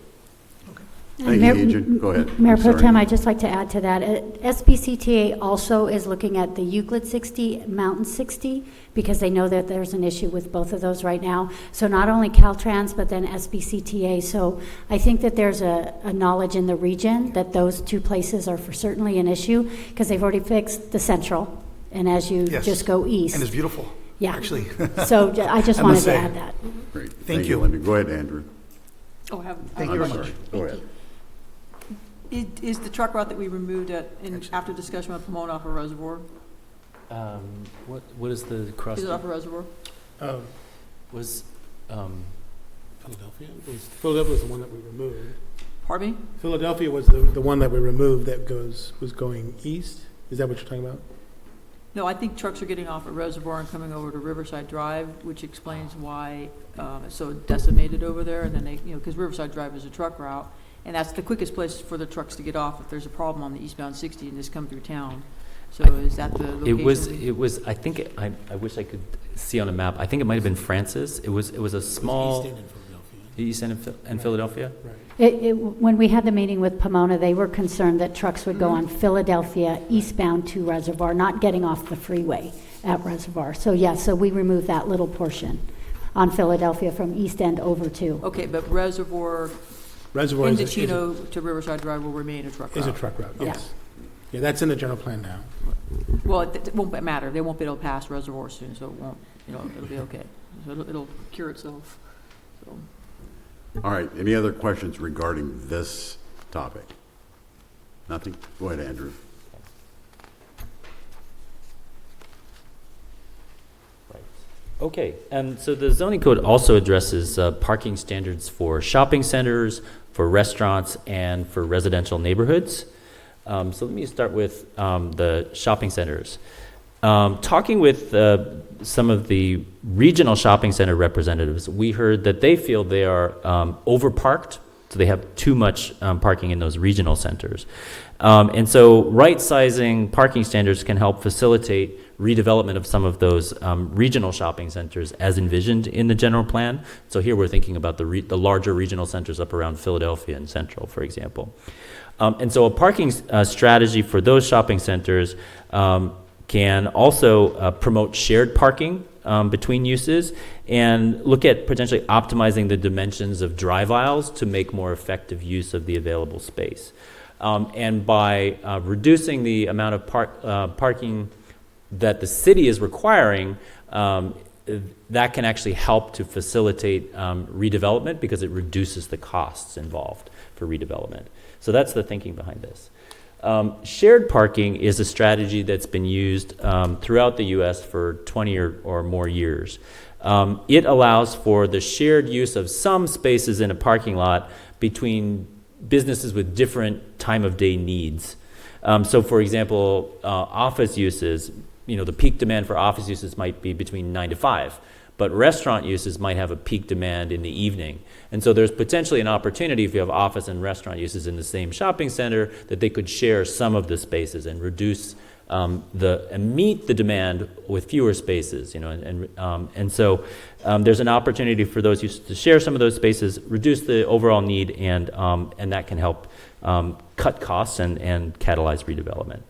Thank you, Agent. Go ahead. Mayor I'm Pro sorry. Tem, I'd just like to add to that. SBCTA also is looking at the Euclid 60, Mountain 60, because they know that there's an issue with both of those right now. So not only Caltrans, but then SBCTA. So I think that there's a knowledge in the region that those two places are for certainly an issue, because they've already fixed the central, and as you Yes. just go east. And it's beautiful. Yeah. Actually. So I just I wanted must to say. add that. Great. Thank you. Linda. Go ahead, Andrew. Oh, Thank you I'm very sorry. much. Go ahead. Is the truck route that we removed after discussion with Pomona off a reservoir? What is the cross? Is it off a reservoir? Was Philadelphia? Philadelphia was the one that we removed. Pardon me? Philadelphia was the one that we removed that was going east. Is that what you're talking about? No, I think trucks are getting off at Reservoir and coming over to Riverside Drive, which explains why it's so decimated over there. And then because Riverside Drive is a truck route, and that's the quickest place for the trucks to get off if there's a problem on the eastbound 60 and just come through town. So is that the location? It was. I think I wish I could see on a map. I think it might have been Francis. It was a small East End and Philadelphia. Right. When we had the meeting with Pomona, they were concerned that trucks would go on Philadelphia eastbound to Reservoir, not getting off the freeway at Reservoir. So so we removed that little portion on Philadelphia from East End over to. Okay, but Reservoir Reservoir into Chino to Riverside Drive will remain a truck route. is a truck route, yes. Yeah, that's in the general plan now. Well, it won't matter. They won't be able to pass Reservoir soon, so it won't. It'll be okay. So it'll cure itself. So. All right. Any other questions regarding this topic? Nothing? Go ahead, Andrew. Okay, and so the zoning code also addresses parking standards for shopping centers, for restaurants, and for residential neighborhoods. So let me start with the shopping centers. Talking with some of the regional shopping center representatives, we heard that they feel they are overparked, so they have too much parking in those regional centers. And so right-sizing parking standards can help facilitate redevelopment of some of those regional shopping centers as envisioned in the general plan. So here we're thinking about the larger regional centers up around Philadelphia and Central, for example. And so a parking strategy for those shopping centers can also promote shared parking between uses and look at potentially optimizing the dimensions of drive aisles to make more effective use of the available space. And by reducing the amount of parking that the city is requiring, that can actually help to facilitate redevelopment because it reduces the costs involved for redevelopment. So that's the thinking behind this. Shared parking is a strategy that's been used throughout the U.S. for 20 or more years. It allows for the shared use of some spaces in a parking lot between businesses with different time of day needs. So for example, office uses, the peak demand for office uses might be between 9 to 5, but restaurant uses might have a peak demand in the evening. And so there's potentially an opportunity if you have office and restaurant uses in the same shopping center that they could share some of the spaces and reduce and meet the demand with fewer spaces, and so there's an opportunity for those uses to share some of those spaces, reduce the overall need, and that can help cut costs and catalyze redevelopment.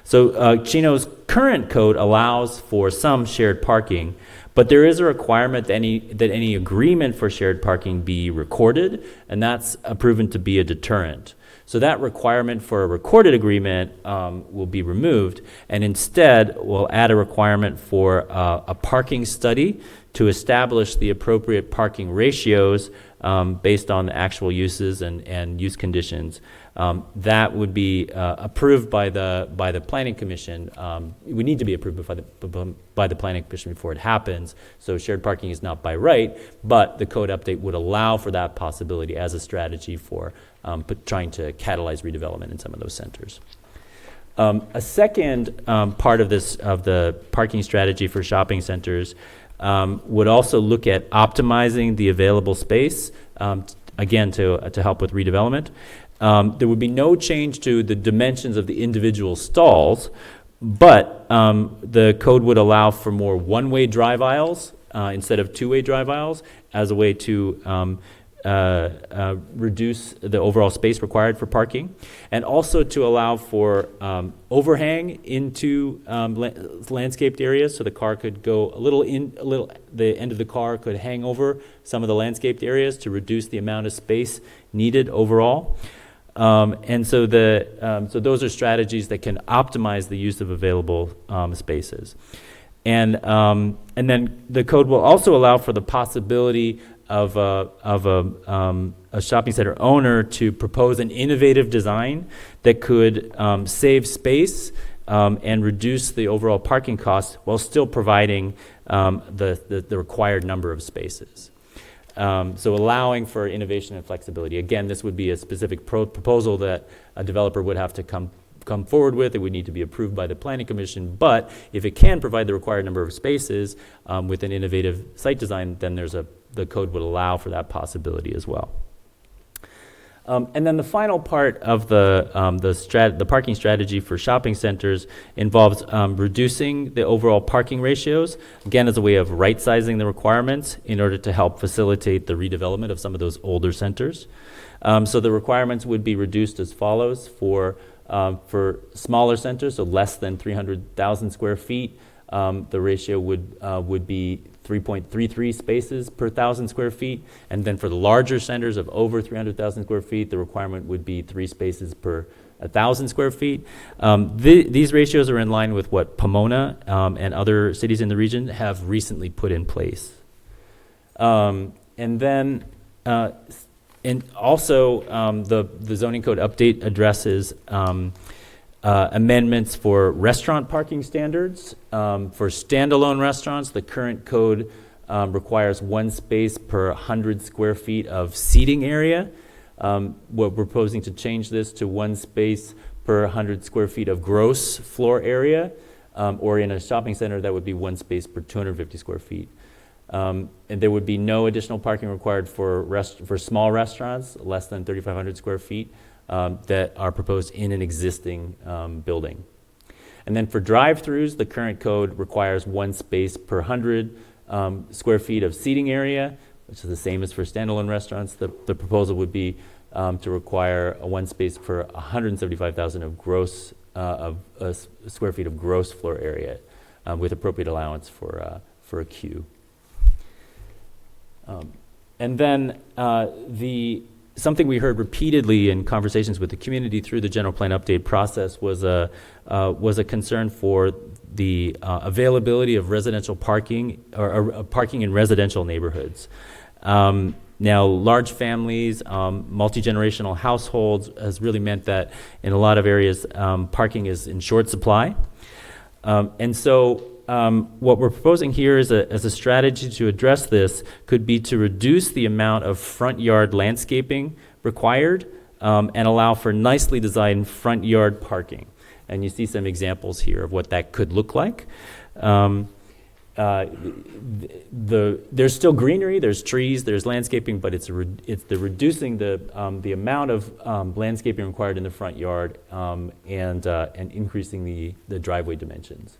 So Chino's current code allows for some shared parking, but there is a requirement that any agreement for shared parking be recorded, and that's proven to be a deterrent. So that requirement for a recorded agreement will be removed, and instead we'll add a requirement for a parking study to establish the appropriate parking ratios based on the actual uses and use conditions. That would be approved by the Planning Commission. We need to be approved by the Planning Commission before it happens. So shared parking is not by right, but the code update would allow for that possibility as a strategy for trying to catalyze redevelopment in some of those centers. A second part of the parking strategy for shopping centers would also look at optimizing the available space, again to help with redevelopment. There would be no change to the dimensions of the individual stalls, but the code would allow for more one-way drive aisles instead of two-way drive aisles as a way to reduce the overall space required for parking, and also to allow for overhang into landscaped areas, so the car could go the end of the car could hang over some of the landscaped areas to reduce the amount of space needed overall. And so those are strategies that can optimize the use of available spaces. And then the code will also allow for the possibility of a shopping center owner to propose an innovative design that could save space and reduce the overall parking costs while still providing the required number of spaces. So allowing for innovation and flexibility. Again, this would be a specific proposal that a developer would have to come forward with. It would need to be approved by the Planning Commission, but if it can provide the required number of spaces with an innovative site design, then the code would allow for that possibility as well. And then the final part of the parking strategy for shopping centers involves reducing the overall parking ratios, again as a way of right-sizing the requirements in order to help facilitate the redevelopment of some of those older centers. So the requirements would be reduced as follows: for smaller centers, so less than 300,000 square feet, the ratio would be 3.33 spaces per 1,000 square feet. And then for the larger centers of over 300,000 square feet, the requirement would be 3 spaces per 1,000 square feet. These ratios are in line with what Pomona and other cities in the region have recently put in place. And also, the zoning code update addresses amendments for restaurant parking standards. For standalone restaurants, the current code requires 1 space per 100 square feet of seating area. We're proposing to change this to 1 space per 100 square feet of gross floor area, or in a shopping center, that would be 1 space per 250 square feet. And there would be no additional parking required for small restaurants, less than 3,500 square feet, that are proposed in an existing building. And then for drive-throughs, the current code requires 1 space per 100 square feet of seating area, which is the same as for standalone restaurants. The proposal would be to require a 1 space per 175,000 of gross square feet of gross floor area, with appropriate allowance for a queue. And then something we heard repeatedly in conversations with the community through the general plan update process was a concern for the availability of residential parking or parking in residential neighborhoods. Now, large families, multi-generational households has really meant that in a lot of areas, parking is in short supply. And so what we're proposing here as a strategy to address this could be to reduce the amount of front yard landscaping required and allow for nicely designed front yard parking. And you see some examples here of what that could look like. There's still greenery, there's trees, there's landscaping, but it's the reducing the amount of landscaping required in the front yard and increasing the driveway dimensions.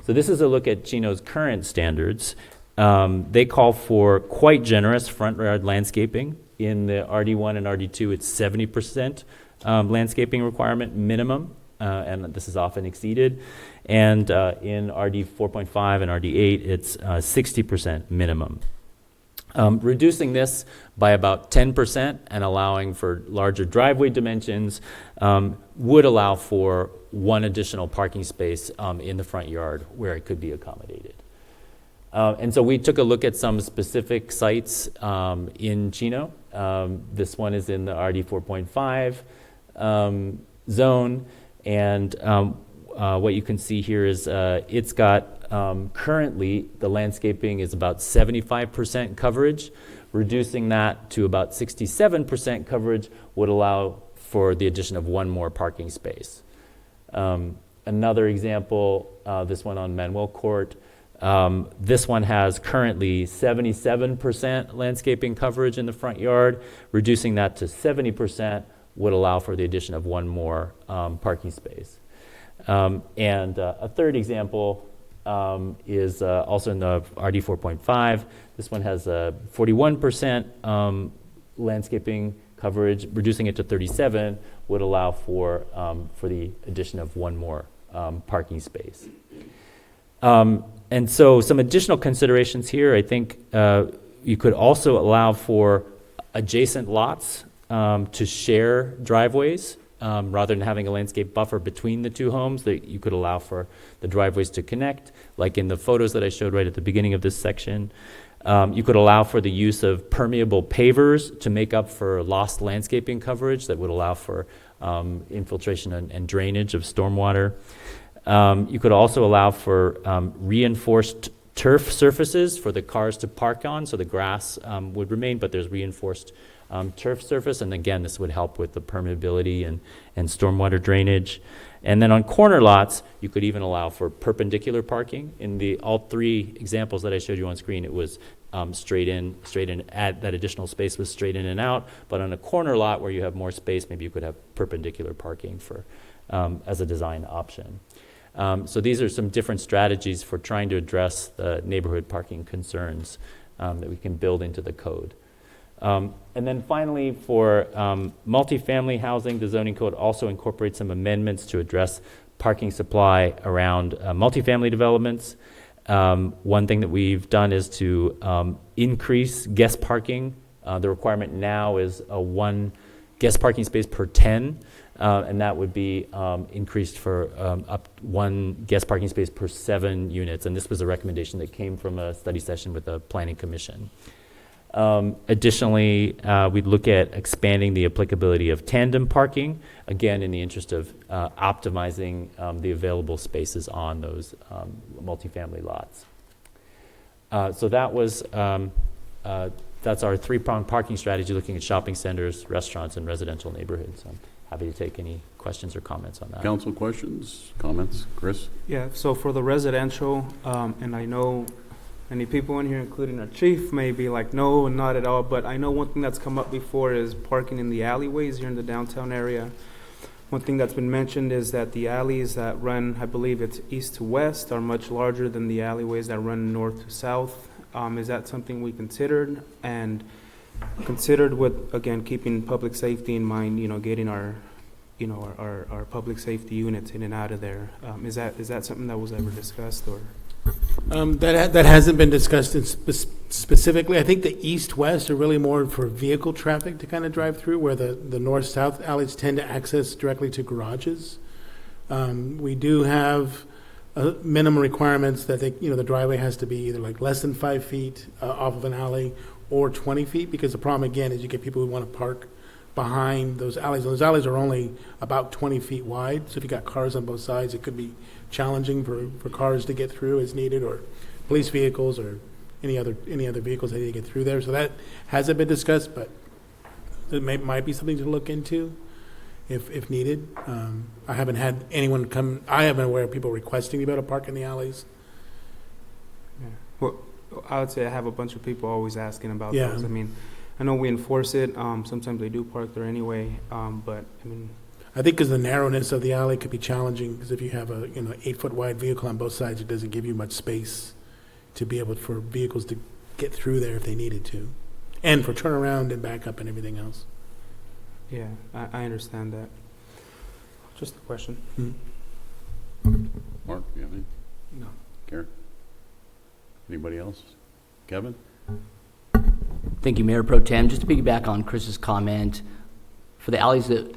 So this is a look at Chino's current standards. They call for quite generous front yard landscaping. In the RD1 and RD2, it's 70% landscaping requirement minimum, and this is often exceeded. And in RD 4.5 and RD8, it's 60% minimum. Reducing this by about 10% and allowing for larger driveway dimensions would allow for one additional parking space in the front yard where it could be accommodated. And so we took a look at some specific sites in Chino. This one is in the RD 4.5 zone, and what you can see here is it's got currently the landscaping is about 75% coverage. Reducing that to about 67% coverage would allow for the addition of one more parking space. Another example, this one on Manuel Court. This one has currently 77% landscaping coverage in the front yard. Reducing that to 70% would allow for the addition of one more parking space. And a third example is also in the RD 4.5. This one has 41% landscaping coverage. Reducing it to 37 would allow for the addition of one more parking space. And so some additional considerations here, I think you could also allow for adjacent lots to share driveways rather than having a landscape buffer between the two homes. That you could allow for the driveways to connect, like in the photos that I showed right at the beginning of this section. You could allow for the use of permeable pavers to make up for lost landscaping coverage that would allow for infiltration and drainage of stormwater. You could also allow for reinforced turf surfaces for the cars to park on, so the grass would remain, but there's reinforced turf surface, and again, this would help with the permeability and stormwater drainage. And then on corner lots, you could even allow for perpendicular parking. In all three examples that I showed you on screen, it was straight in, add that additional space was straight in and out, but on a corner lot where you have more space, maybe you could have perpendicular parking for as a design option. So these are some different strategies for trying to address the neighborhood parking concerns that we can build into the code. And then finally, for multifamily housing, the zoning code also incorporates some amendments to address parking supply around multifamily developments. One thing that we've done is to increase guest parking. The requirement now is one guest parking space per 10. And that would be increased for up one guest parking space per 7 units. And this was a recommendation that came from a study session with the Planning Commission. Additionally, we'd look at expanding the applicability of tandem parking, again, in the interest of optimizing the available spaces on those multifamily lots. So that was that's our three-pronged parking strategy, looking at shopping centers, restaurants, and residential neighborhoods. I'm happy to take any questions or comments on that. Council questions, comments? Chris? Yeah, so for the residential, and I know many people in here, including our chief, may be like, no, not at all, but I know one thing that's come up before is parking in the alleyways here in the downtown area. One thing that's been mentioned is that the alleys that run, I believe it's east to west, are much larger than the alleyways that run north to south. Is that something we considered? And considered with, again, keeping public safety in mind, getting our public safety units in and out of there. Is that something that was ever discussed, or? That hasn't been discussed specifically. I think the east-west are really more for vehicle traffic to kind of drive through, where the north-south alleys tend to access directly to garages. We do have minimum requirements that the driveway has to be either like less than 5 feet off of an alley or 20 feet, because the problem again is you get people who want to park behind those alleys. Those alleys are only about 20 feet wide, so if you got cars on both sides, it could be challenging for cars to get through as needed, or police vehicles, or any other vehicles that need to get through there. So that hasn't been discussed, but it might be something to look into if needed. I haven't had anyone come. I haven't aware of people requesting to be able to park in the alleys. Yeah. Well, I would say I have a bunch of people always asking about Yeah. those. I mean, I know we enforce it. Sometimes they do park there anyway. But I mean, I think because the narrowness of the alley could be challenging, because if you have a 8-foot wide vehicle on both sides, it doesn't give you much space to be able for vehicles to get through there if they needed to, and for turnaround and backup and everything else. yeah, I understand that. Just a question. Mark, you have any? No. Karen? Anybody else? Kevin? Thank you, Mayor Pro Tem. Just to piggyback on Chris's comment, for the alleys that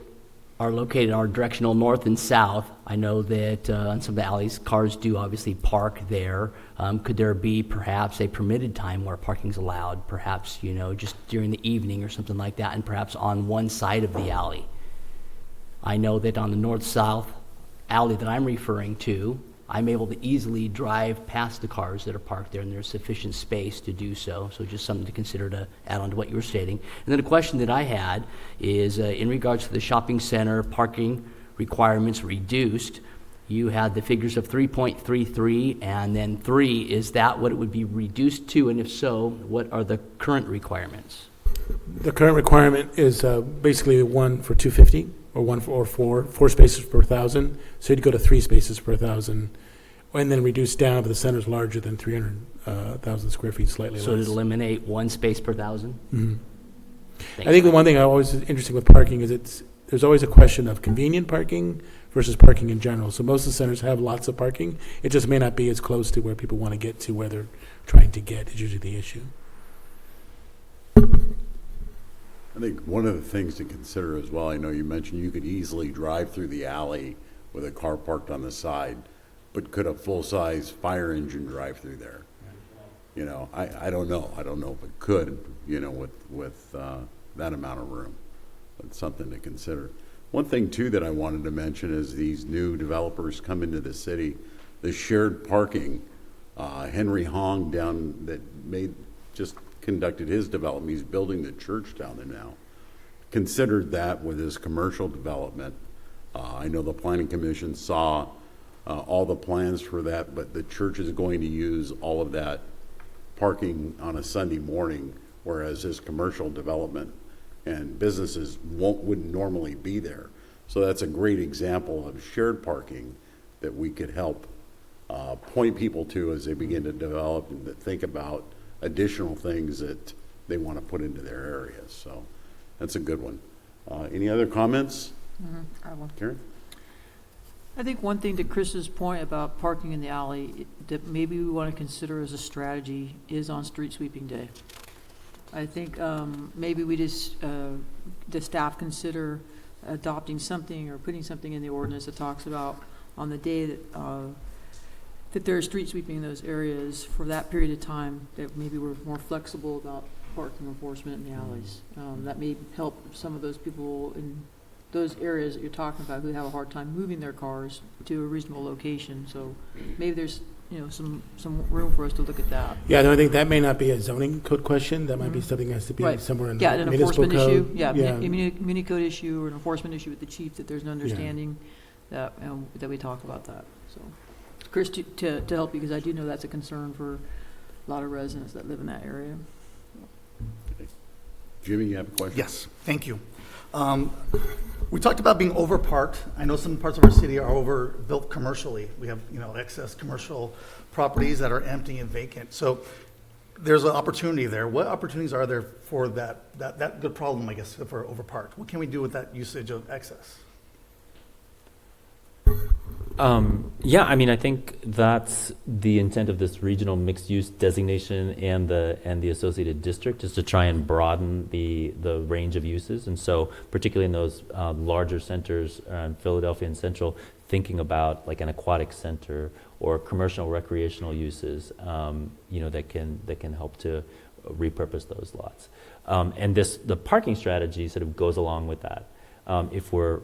are located in our directional north and south, I know that on some of the alleys, cars do obviously park there. Could there be perhaps a permitted time where parking's allowed, perhaps, just during the evening or something like that, and perhaps on one side of the alley? I know that on the north-south alley that I'm referring to, I'm able to easily drive past the cars that are parked there, and there's sufficient space to do so. So just something to consider to add on to what you were stating. And then a question that I had is in regards to the shopping center parking requirements reduced. You had the figures of 3.33 and then 3. Is that what it would be reduced to? And if so, what are the current requirements? The current requirement is basically 1 for 250, or 1 for 4 spaces per 1,000. So you'd go to 3 spaces per 1,000, and then reduce down if the center's larger than 300,000 square feet, slightly So less. to eliminate 1 space per 1,000? Mhm. I think the one thing I always is interesting with parking is there's always a question of convenient parking versus parking in general. So most of the centers have lots of parking. It just may not be as close to where people want to get to, where they're trying to get, is usually the issue. I think one of the things to consider as well, I know you mentioned you could easily drive through the alley with a car parked on the side, but could a full-size fire engine drive through there? I don't know. I don't know if it could, with that amount of room. That's something to consider. One thing, too, that I wanted to mention is these new developers come into the city, the shared parking. Henry Hong just conducted his development. He's building the church down there now. Considered that with his commercial development. I know the Planning Commission saw all the plans for that, but the church is going to use all of that parking on a Sunday morning, whereas his commercial development and businesses wouldn't normally be there. So that's a great example of shared parking that we could help point people to as they begin to develop and to think about additional things that they want to put into their areas. So that's a good one. Any other comments? I have one. Karen? I think one thing to Chris's point about parking in the alley that maybe we want to consider as a strategy is on street sweeping day. I think maybe we just, the staff consider adopting something or putting something in the ordinance that talks about on the day that there's street sweeping in those areas for that period of time, that maybe we're more flexible about parking enforcement in the alleys. That may help some of those people in those areas that you're talking about who have a hard time moving their cars to a reasonable location. So maybe there's some room for us to look at that. Yeah, no, I think that may not be a zoning code question. That might be something that has to be Right. somewhere in Yeah, the an municipal enforcement issue. code. Yeah, muni code issue or an enforcement issue with the chief, that there's an understanding that we talk about that. So, Chris, to help you, because I do know that's a concern for a lot of residents that live in that area. Jimmy, you have a question? Yes, thank you. We talked about being overparked. I know some parts of our city are overbuilt commercially. We have, excess commercial properties that are empty and vacant. So there's an opportunity there. What opportunities are there for that good problem, I guess, if we're overparked? What can we do with that usage of excess? I think that's the intent of this regional mixed-use designation and the associated district, is to try and broaden the range of uses. And so particularly in those larger centers, Philadelphia and Central, thinking about like an aquatic center or commercial recreational uses, that can help to repurpose those lots. And the parking strategy sort of goes along with that. If we're,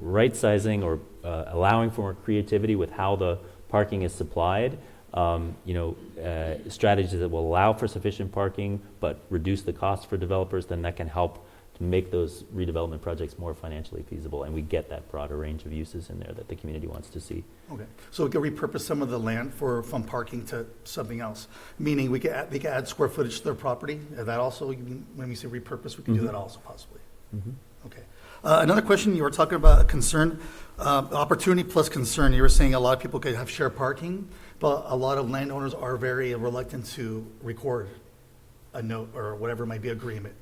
right sizing or allowing for more creativity with how the parking is supplied, strategies that will allow for sufficient parking but reduce the cost for developers, then that can help to make those redevelopment projects more financially feasible, and we get that broader range of uses in there that the community wants to see. Okay, so we could repurpose some of the land from parking to something else, meaning they could add square footage to their property. Is that also, when we say repurpose, we can do that also possibly? Okay. Another question, you were talking about a concern, opportunity plus concern. You were saying a lot of people could have shared parking, but a lot of landowners are very reluctant to record a note or whatever might be agreement.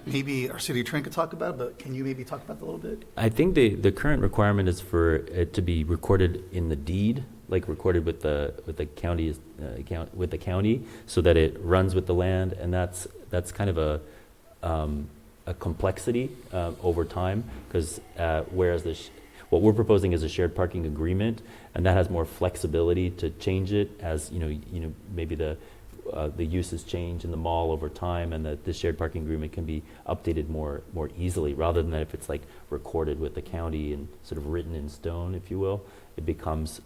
Maybe our city attorney could talk about it, but can you maybe talk about that a little bit? I think the current requirement is for it to be recorded in the deed, like recorded with the county with the county, so that it runs with the land, and that's kind of a complexity over time, because whereas what we're proposing is a shared parking agreement, and that has more flexibility to change it as maybe the uses change in the mall over time, and the shared parking agreement can be updated more easily, rather than if it's like recorded with the county and sort of written in stone, if you will. It becomes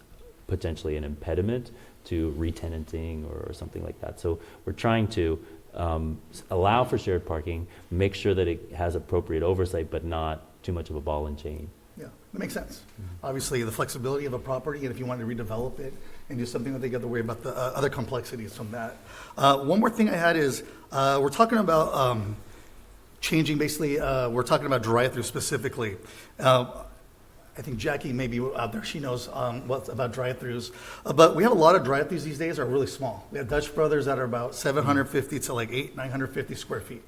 potentially an impediment to re-tenanting or something like that. So we're trying to allow for shared parking, make sure that it has appropriate oversight, but not too much of a ball and chain. Yeah, that makes sense. Obviously, the flexibility of a property, and if you want to redevelop it and do something that they got to worry about the other complexities from that. One more thing I had is, we're talking about changing, basically, we're talking about drive-through specifically. I think Jackie may be out there. She knows what's about drive-throughs. But we have a lot of drive-throughs these days are really small. We have Dutch Brothers that are about 750 to like 950 square feet.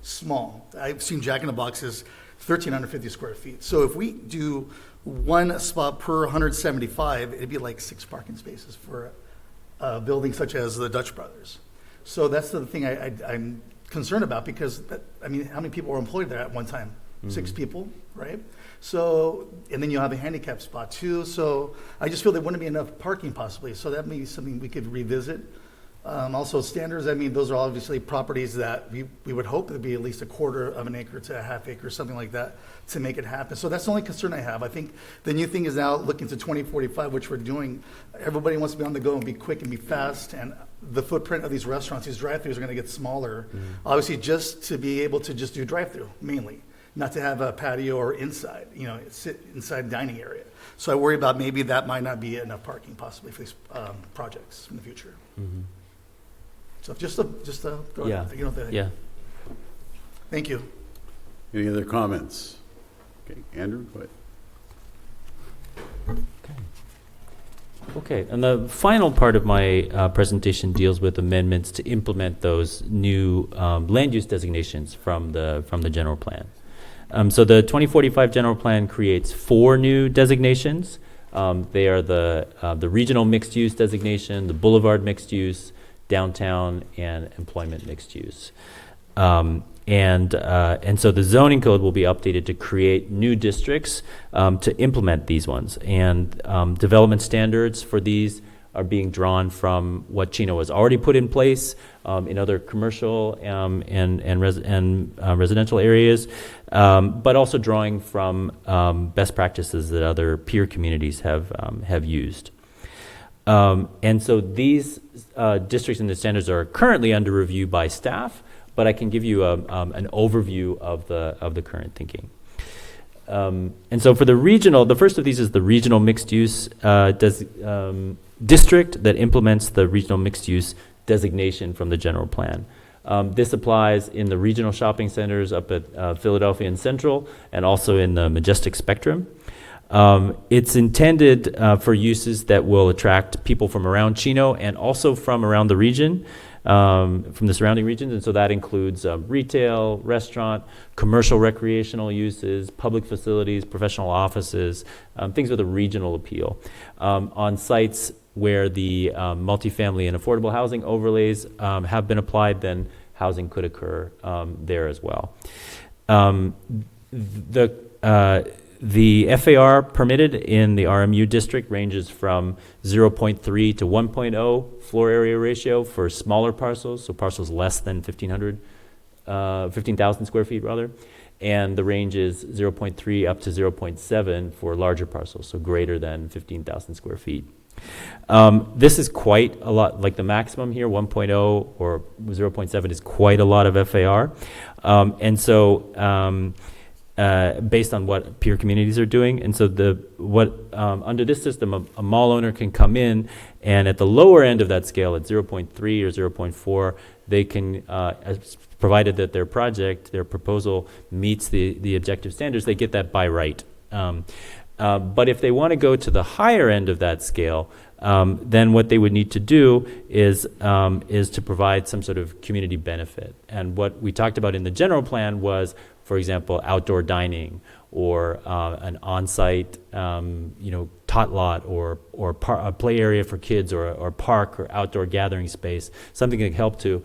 Small. I've seen Jack in the Boxes 1,350 square feet. So if we do one spot per 175, it'd be like 6 parking spaces for a building such as the Dutch Brothers. So that's the thing I'm concerned about, because, how many people were employed there at one time? 6 people, right? So, and then you have a handicap spot too. So I just feel there wouldn't be enough parking possibly. So that may be something we could revisit. Also standards, those are obviously properties that we would hope it'd be at least 1/4 of an acre to a 1/2 acre, something like that, to make it happen. So that's the only concern I have. I think the new thing is now looking to 2045, which we're doing. Everybody wants to be on the go and be quick and be fast. And the footprint of these restaurants, these drive-throughs are going to get smaller. Obviously, just to be able to just do drive-through mainly, not to have a patio or inside, sit inside dining area. So I worry about maybe that might not be enough parking possibly for these projects in the future. So just a Yeah. Yeah. Thank you. Any other comments? Okay, Andrew, go ahead. Okay, and the final part of my presentation deals with amendments to implement those new land use designations from the general plan. So the 2045 general plan creates 4 new designations. They are the regional mixed use designation, the boulevard mixed use, downtown, and employment mixed use. And so the zoning code will be updated to create new districts to implement these ones. And development standards for these are being drawn from what Chino has already put in place in other commercial and residential areas, but also drawing from best practices that other peer communities have used. And so these districts and the standards are currently under review by staff, but I can give you an overview of the current thinking. And so for the regional, the first of these is the regional mixed use district that implements the regional mixed use designation from the general plan. This applies in the regional shopping centers up at Philadelphia and Central, and also in the Majestic Spectrum. It's intended for uses that will attract people from around Chino and also from around the region, from the surrounding regions. And so that includes retail, restaurant, commercial recreational uses, public facilities, professional offices, things with a regional appeal. On sites where the multifamily and affordable housing overlays have been applied, then housing could occur there as well. The FAR permitted in the RMU district ranges from 0.3 to 1.0 floor area ratio for smaller parcels, so parcels less than 15,000 square feet rather, and the range is 0.3 up to 0.7 for larger parcels, so greater than 15,000 square feet. This is quite a lot, like the maximum here, 1.0 or 0.7 is quite a lot of FAR. And so based on what peer communities are doing. And so under this system, a mall owner can come in and at the lower end of that scale, at 0.3 or 0.4, they can, provided that their project, their proposal meets the objective standards, they get that by right. But if they want to go to the higher end of that scale, then what they would need to do is to provide some sort of community benefit. And what we talked about in the general plan was, for example, outdoor dining or an on-site, tot lot or a play area for kids or park or outdoor gathering space, something that can help to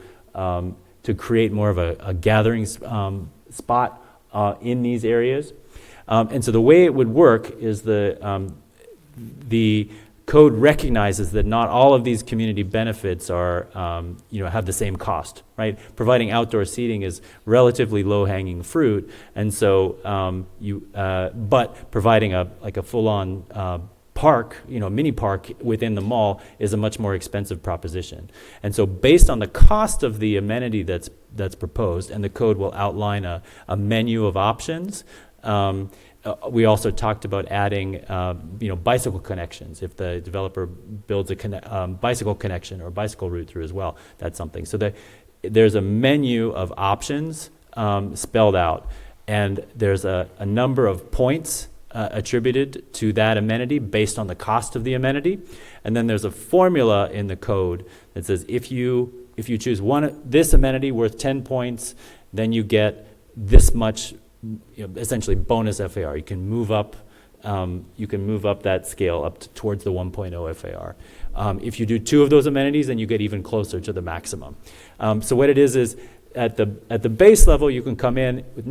create more of a gathering spot in these areas. And so the way it would work is the code recognizes that not all of these community benefits are, have the same cost, right? Providing outdoor seating is relatively low-hanging fruit, and so but providing a full-on park, mini park within the mall is a much more expensive proposition. And so based on the cost of the amenity that's proposed, and the code will outline a menu of options. We also talked about adding, bicycle connections. If the developer builds a bicycle connection or bicycle route through as well, that's something. So there's a menu of options spelled out, and there's a number of points attributed to that amenity based on the cost of the amenity, and then there's a formula in the code that says if you choose this amenity worth 10 points, then you get this much. Essentially bonus FAR. You can move up that scale up towards the 1.0 FAR. If you do 2 of those amenities, then you get even closer to the maximum. So what it is at the base level, you can come in with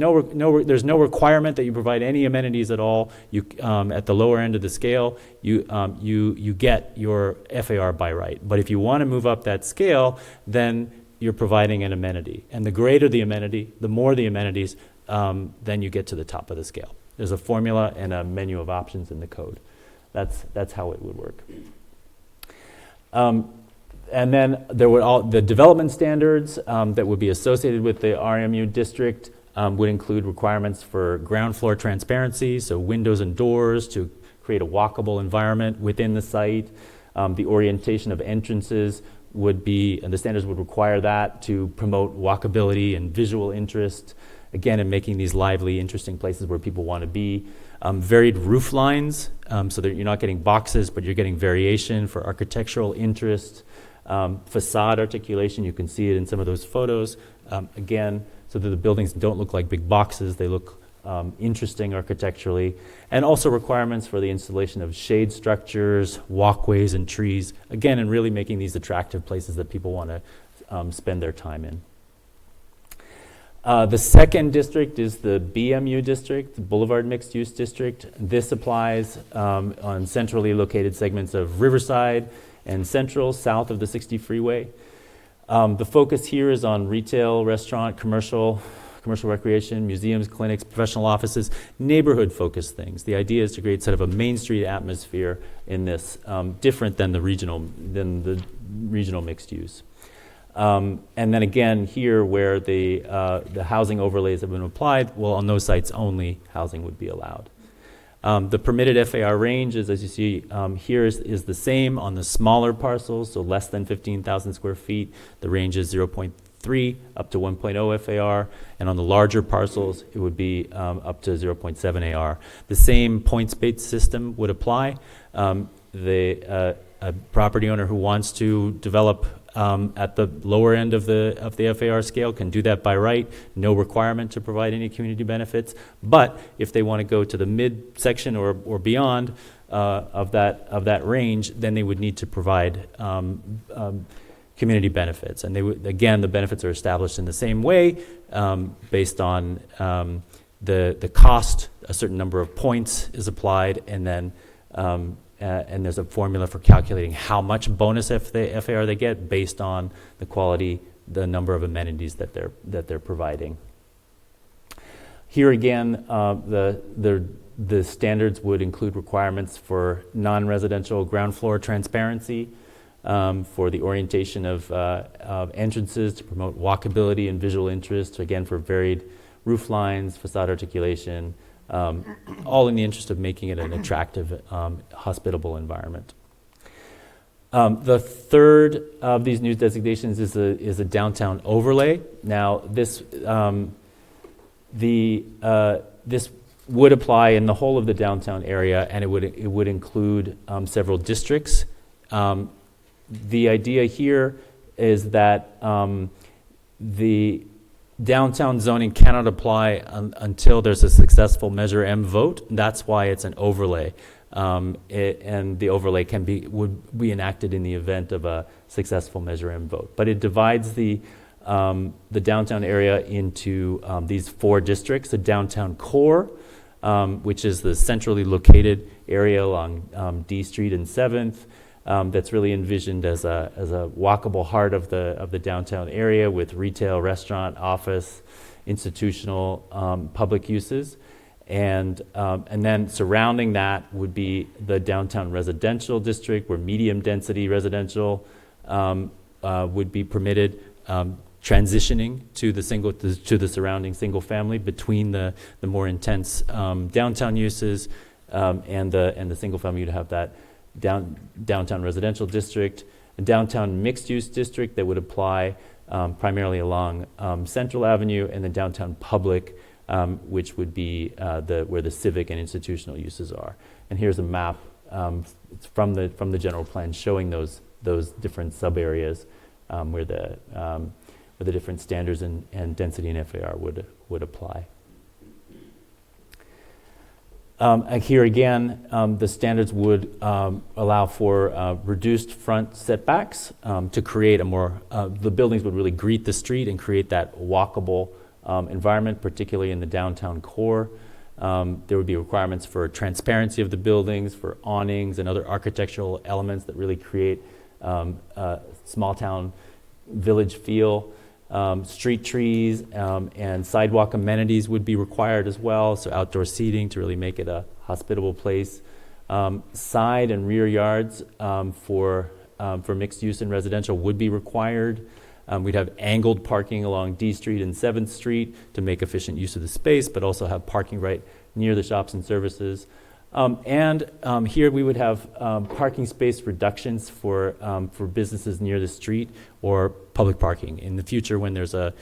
there's no requirement that you provide any amenities at all. You at the lower end of the scale, you get your FAR by right. But if you want to move up that scale, then you're providing an amenity, and the greater the amenity, the more the amenities. Then you get to the top of the scale. There's a formula and a menu of options in the code. That's how it would work. And then there would the development standards that would be associated with the RMU district would include requirements for ground floor transparency, so windows and doors to create a walkable environment within the site. The orientation of entrances would be, and the standards would require that to promote walkability and visual interest. Again, in making these lively, interesting places where people want to be. Varied roof lines, so that you're not getting boxes, but you're getting variation for architectural interest. Facade articulation, you can see it in some of those photos. Again, so that the buildings don't look like big boxes, they look interesting architecturally. And also requirements for the installation of shade structures, walkways, and trees. Again, and really making these attractive places that people want to spend their time in. The second district is the BMU district, the Boulevard Mixed Use District. This applies on centrally located segments of Riverside and Central, south of the 60 freeway. The focus here is on retail, restaurant, commercial recreation, museums, clinics, professional offices, neighborhood-focused things. The idea is to create sort of a Main Street atmosphere in this, different than the regional mixed use. And then again, here where the housing overlays have been applied, well, on those sites only housing would be allowed. The permitted FAR range is, as you see here, is the same on the smaller parcels, so less than 15,000 square feet. The range is 0.3 up to 1.0 FAR, and on the larger parcels, it would be up to 0.7 AR. The same points-based system would apply. A property owner who wants to develop at the lower end of the FAR scale can do that by right, no requirement to provide any community benefits. But if they want to go to the mid-section or beyond of that range, then they would need to provide community benefits. And they would, again, the benefits are established in the same way based on the cost, a certain number of points is applied, and then and there's a formula for calculating how much bonus FAR they get based on the quality, the number of amenities that they're providing. Here again, the standards would include requirements for non-residential ground floor transparency, for the orientation of entrances to promote walkability and visual interest, again for varied roof lines, facade articulation, all in the interest of making it an attractive, hospitable environment. The third of these new designations is a downtown overlay. Now, this this would apply in the whole of the downtown area, and it would include several districts. The idea here is that the downtown zoning cannot apply until there's a successful Measure M vote. That's why it's an overlay. And the overlay would be enacted in the event of a successful Measure M vote. But it divides the downtown area into these 4 districts: the downtown core, which is the centrally located area along D Street and 7th. That's really envisioned as a walkable heart of the downtown area with retail, restaurant, office, institutional, public uses. And then surrounding that would be the downtown residential district, where medium density residential would be permitted, transitioning to the surrounding single family between the more intense downtown uses and the single family. You'd have that downtown residential district, a downtown mixed-use district that would apply primarily along Central Avenue, and the downtown public, which would be where the civic and institutional uses are. And here's a map from the general plan showing those different sub-areas where the different standards and density and FAR would apply. Here again, the standards would allow for reduced front setbacks to create the buildings would really greet the street and create that walkable environment, particularly in the downtown core. There would be requirements for transparency of the buildings, for awnings and other architectural elements that really create a small town village feel. Street trees and sidewalk amenities would be required as well, so outdoor seating to really make it a hospitable place. Side and rear yards for mixed use and residential would be required. We'd have angled parking along D Street and 7th Street to make efficient use of the space, but also have parking right near the shops and services. Here we would have parking space reductions for businesses near the street or public parking. In the future, when there's a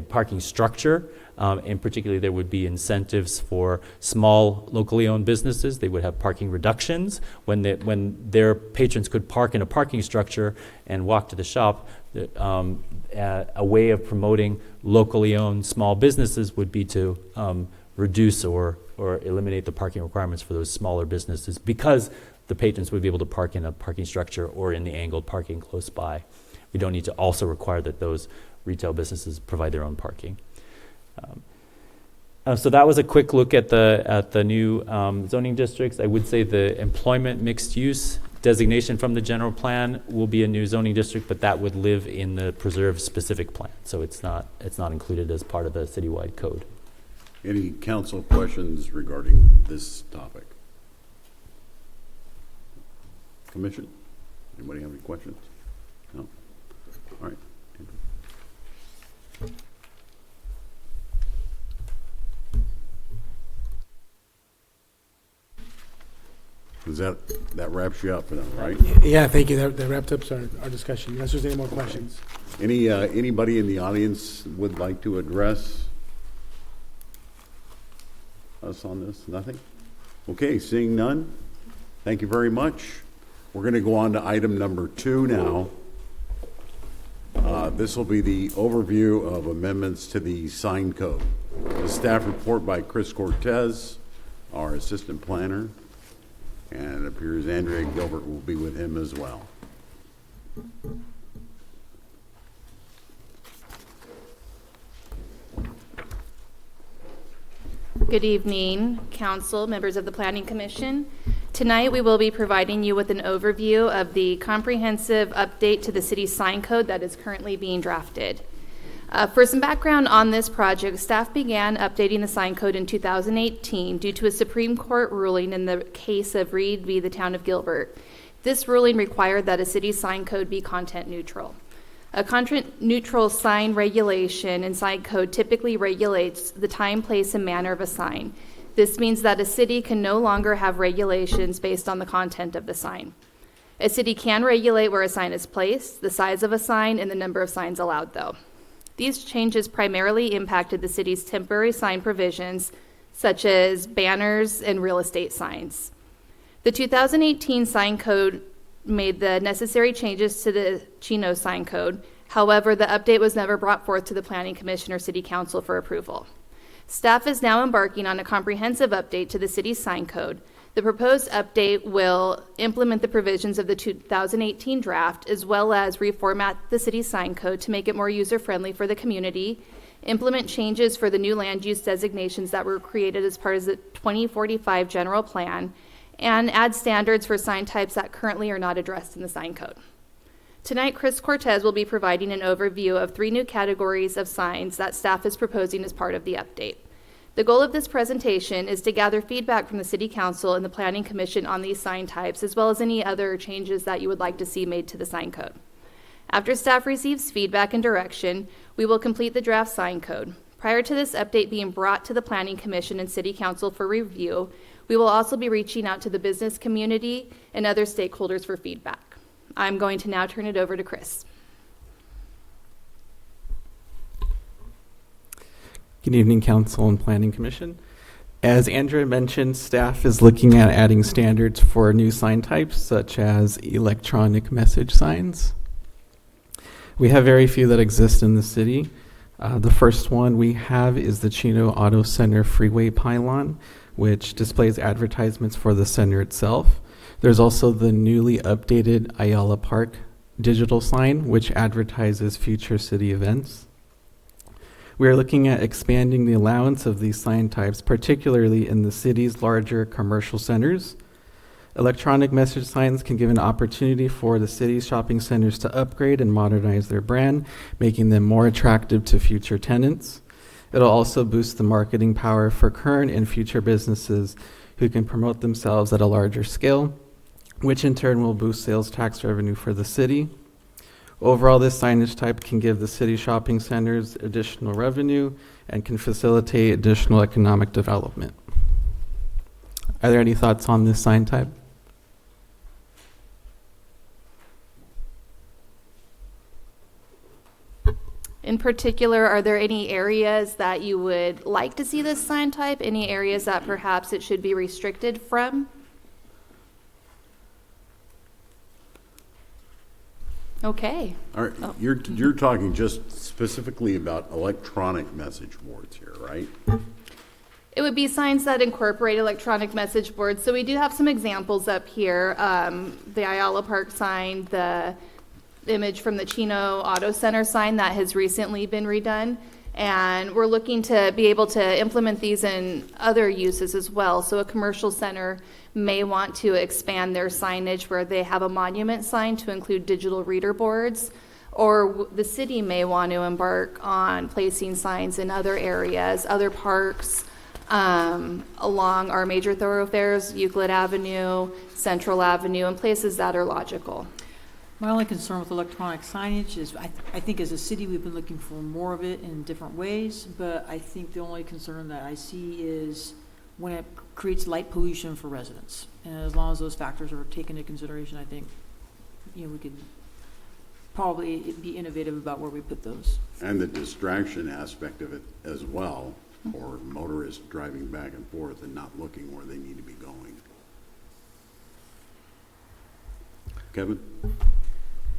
parking structure, and particularly there would be incentives for small locally owned businesses. They would have parking reductions when their patrons could park in a parking structure and walk to the shop. A way of promoting locally owned small businesses would be to reduce or eliminate the parking requirements for those smaller businesses, because the patrons would be able to park in a parking structure or in the angled parking close by. We don't need to also require that those retail businesses provide their own parking. So that was a quick look at the new zoning districts. I would say the employment mixed use designation from the general plan will be a new zoning district, but that would live in the preserve specific plan. So it's not included as part of the citywide code. Any council questions regarding this topic? Commission? Anybody have any questions? No? All right. That wraps you up for them, right? Yeah, thank you. That wrapped up our discussion. Unless there's any more questions. Anybody in the audience would like to address us on this? Nothing? Okay, seeing none, thank you very much. We're going to go on to item number 2 now. This will be the overview of amendments to the sign code. The staff report by Chris Cortez, our assistant planner, and it appears Andrea Gilbert will be with him as well. Good evening, council, members of the Planning Commission. Tonight, we will be providing you with an overview of the comprehensive update to the city sign code that is currently being drafted. For some background on this project, staff began updating the sign code in 2018 due to a Supreme Court ruling in the case of Reed v. the Town of Gilbert. This ruling required that a city sign code be content neutral. A content-neutral sign regulation and sign code typically regulates the time, place, and manner of a sign. This means that a city can no longer have regulations based on the content of the sign. A city can regulate where a sign is placed, the size of a sign, and the number of signs allowed, though. These changes primarily impacted the city's temporary sign provisions, such as banners and real estate signs. The 2018 sign code made the necessary changes to the Chino sign code. However, the update was never brought forth to the Planning Commission or City Council for approval. Staff is now embarking on a comprehensive update to the city's sign code. The proposed update will implement the provisions of the 2018 draft, as well as reformat the city's sign code to make it more user-friendly for the community, implement changes for the new land use designations that were created as part of the 2045 general plan, and add standards for sign types that currently are not addressed in the sign code. Tonight, Chris Cortez will be providing an overview of 3 new categories of signs that staff is proposing as part of the update. The goal of this presentation is to gather feedback from the City Council and the Planning Commission on these sign types, as well as any other changes that you would like to see made to the sign code. After staff receives feedback and direction, we will complete the draft sign code. Prior to this update being brought to the Planning Commission and City Council for review, we will also be reaching out to the business community and other stakeholders for feedback. I'm going to now turn it over to Chris. Good evening, Council and Planning Commission. As Andrea mentioned, staff is looking at adding standards for new sign types, such as electronic message signs. We have very few that exist in the city. The first one we have is the Chino Auto Center freeway pylon, which displays advertisements for the center itself. There's also the newly updated Ayala Park digital sign, which advertises future city events. We are looking at expanding the allowance of these sign types, particularly in the city's larger commercial centers. Electronic message signs can give an opportunity for the city's shopping centers to upgrade and modernize their brand, making them more attractive to future tenants. It'll also boost the marketing power for current and future businesses who can promote themselves at a larger scale, which in turn will boost sales tax revenue for the city. Overall, this signage type can give the city shopping centers additional revenue and can facilitate additional economic development. Are there any thoughts on this sign type? In particular, are there any areas that you would like to see this sign type? Any areas that perhaps it should be restricted from? Okay. All right, you're talking just specifically about electronic message boards here, right? It would be signs that incorporate electronic message boards. So we do have some examples up here. The Ayala Park sign, the image from the Chino Auto Center sign that has recently been redone. And we're looking to be able to implement these in other uses as well. So a commercial center may want to expand their signage where they have a monument sign to include digital reader boards, or the city may want to embark on placing signs in other areas, other parks, along our major thoroughfares, Euclid Avenue, Central Avenue, and places that are logical. My only concern with electronic signage is I think as a city we've been looking for more of it in different ways, but I think the only concern that I see is when it creates light pollution for residents. And as long as those factors are taken into consideration, I think we could probably be innovative about where we put those. And the distraction aspect of it as well, for motorists driving back and forth and not looking where they need to be going. Kevin?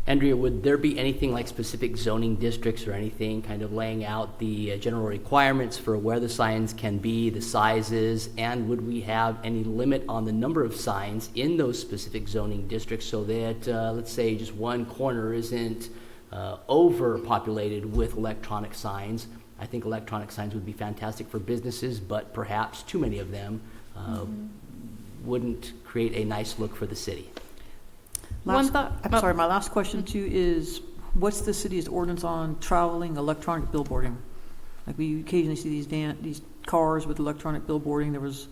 Andrea, would there be anything like specific zoning districts or anything kind of laying out the general requirements for where the signs can be, the sizes, and would we have any limit on the number of signs in those specific zoning districts so that, let's say, just one corner isn't overpopulated with electronic signs? I think electronic signs would be fantastic for businesses, but perhaps too many of them wouldn't create a nice look for the city. One thought. I'm sorry, my last question too is, what's the city's ordinance on traveling electronic billboarding? Like, we occasionally see these cars with electronic billboarding. There was,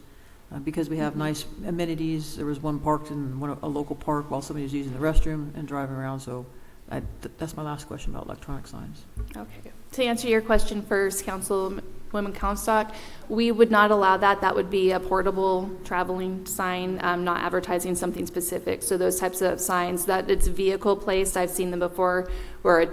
because we have nice amenities, there was one parked in a local park while somebody was using the restroom and driving around, so that's my last question about electronic signs. Okay. To answer your question first, Councilwoman Comstock, we would not allow that. That would be a portable traveling sign, not advertising something specific. So those types of signs, that it's vehicle placed, I've seen them before, where a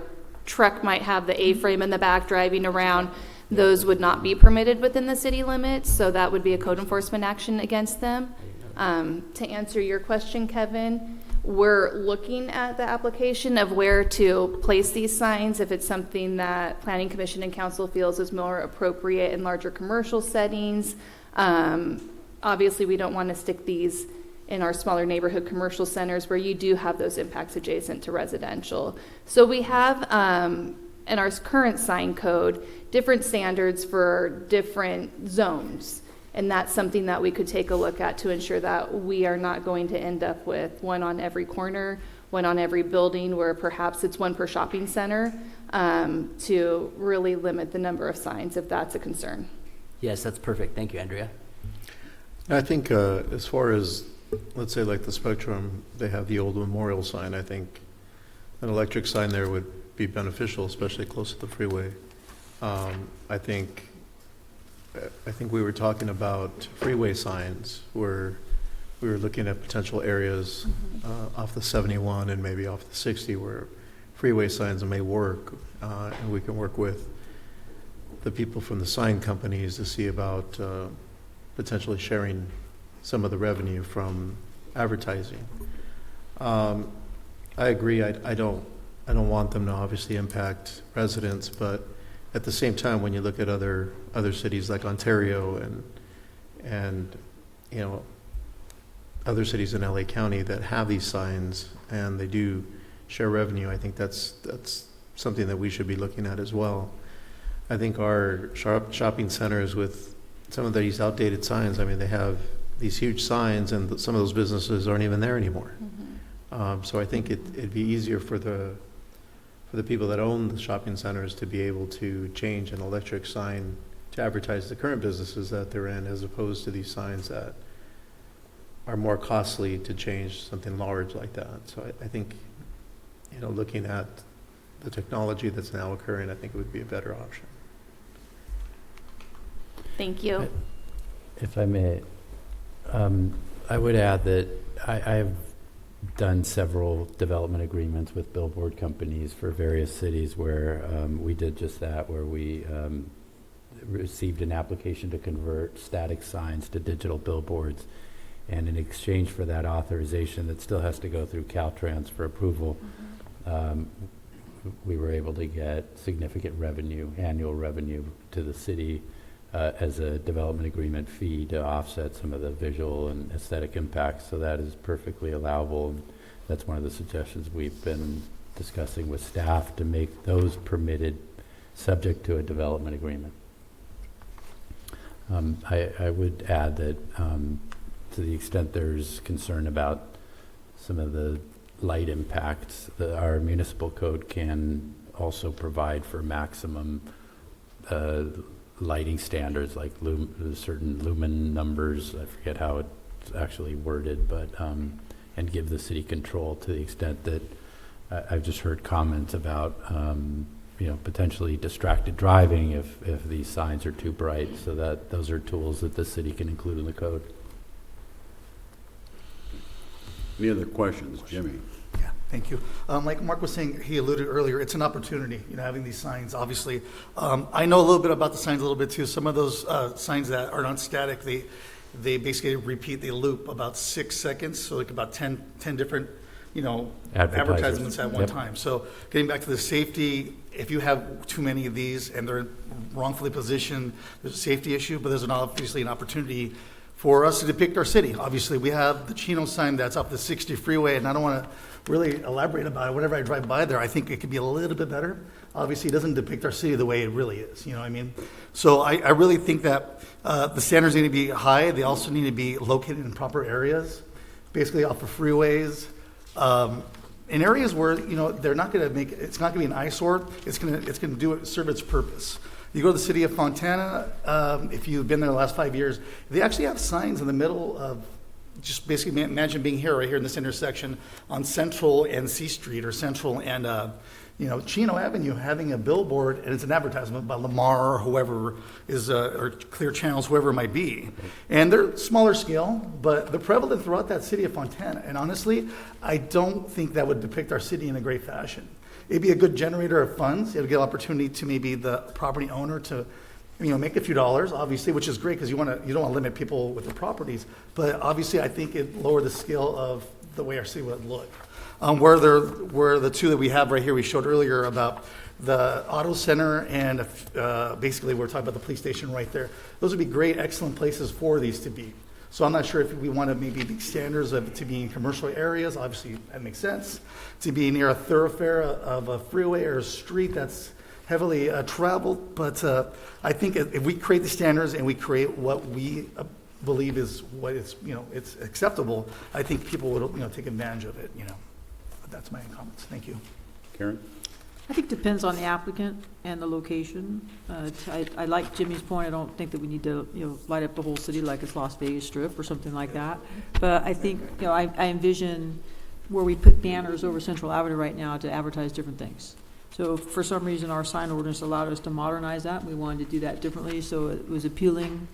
truck might have the A-frame in the back driving around. Those would not be permitted within the city limits, so that would be a code enforcement action against them. To answer your question, Kevin, we're looking at the application of where to place these signs, if it's something that Planning Commission and Council feels is more appropriate in larger commercial settings. Obviously, we don't want to stick these in our smaller neighborhood commercial centers where you do have those impacts adjacent to residential. So we have, in our current sign code, different standards for different zones. And that's something that we could take a look at to ensure that we are not going to end up with one on every corner, one on every building, where perhaps it's one per shopping center, to really limit the number of signs if that's a concern. Yes, that's perfect. Thank you, Andrea. I think as far as, let's say like the Spectrum, they have the old memorial sign. I think an electric sign there would be beneficial, especially close to the freeway. I think we were talking about freeway signs where we were looking at potential areas off the 71 and maybe off the 60 where freeway signs may work, and we can work with the people from the sign companies to see about potentially sharing some of the revenue from advertising. I agree. I don't want them to obviously impact residents, but at the same time, when you look at other cities like Ontario and you know, other cities in LA County that have these signs and they do share revenue, I think that's something that we should be looking at as well. I think our shopping centers with some of these outdated signs, I mean, they have these huge signs and some of those businesses aren't even there anymore. So I think it'd be easier for the people that own the shopping centers to be able to change an electric sign to advertise the current businesses that they're in, as opposed to these signs that are more costly to change something large like that. So I think, you know, looking at the technology that's now occurring, I think it would be a better option. Thank you. If I may, I would add that I've done several development agreements with billboard companies for various cities where we did just that, where we received an application to convert static signs to digital billboards. And in exchange for that authorization that still has to go through Caltrans for approval, we were able to get significant revenue, annual revenue to the city as a development agreement fee to offset some of the visual and aesthetic impacts. So that is perfectly allowable. And that's one of the suggestions we've been discussing with staff, to make those permitted subject to a development agreement. I would add that to the extent there's concern about some of the light impacts, our municipal code can also provide for maximum lighting standards, like certain lumen numbers. I forget how it's actually worded, but and give the city control to the extent that I've just heard comments about potentially distracted driving if these signs are too bright. So that those are tools that the city can include in the code. Any other questions, Jimmy? Yeah, thank you. Like Mark was saying, he alluded earlier, it's an opportunity, having these signs, obviously. I know a little bit about the signs a little bit too. Some of those signs that are not static, they basically repeat, they loop about 6 seconds, so like about 10 different, advertisements at one time. So getting back to the safety, if you have too many of these and they're wrongfully positioned, there's a safety issue, but there's obviously an opportunity for us to depict our city. Obviously, we have the Chino sign that's up the 60 freeway, and I don't want to really elaborate about it. Whenever I drive by there, I think it could be a little bit better. Obviously, it doesn't depict our city the way it really is, you know what I mean? So I really think that the standards need to be high. They also need to be located in proper areas, basically off of freeways, in areas where, you know, they're not going to make, it's not going to be an eyesore. It's going to serve its purpose. You go to the city of Fontana, if you've been there the last 5 years, they actually have signs in the middle of, just basically imagine being here, right here in this intersection on Central and C Street, or Central and, Chino Avenue, having a billboard, and it's an advertisement by Lamar or whoever is, or Clear Channels, whoever it might be. And they're smaller scale, but they're prevalent throughout that city of Fontana. And honestly, I don't think that would depict our city in a great fashion. It'd be a good generator of funds. It would give opportunity to maybe the property owner to, make a few dollars, obviously, which is great because you don't want to limit people with the properties. But obviously, I think it lower the scale of the way our city would look. Where the two that we have right here, we showed earlier about the auto center and basically we're talking about the police station right there. Those would be great, excellent places for these to be. So I'm not sure if we want to maybe be standards of to be in commercial areas. Obviously, that makes sense. To be near a thoroughfare of a freeway or a street that's heavily traveled. But I think if we create the standards and we create what we believe is what it's it's acceptable, I think people would take advantage of it. But that's my comments. Thank you. Karen? I think it depends on the applicant and the location. I like Jimmy's point. I don't think that we need to, light up the whole city like it's Las Vegas Strip or something like that. But I think, I envision where we put banners over Central Avenue right now to advertise different things. So if for some reason our sign ordinance allowed us to modernize that. We wanted to do that differently, so it was appealing.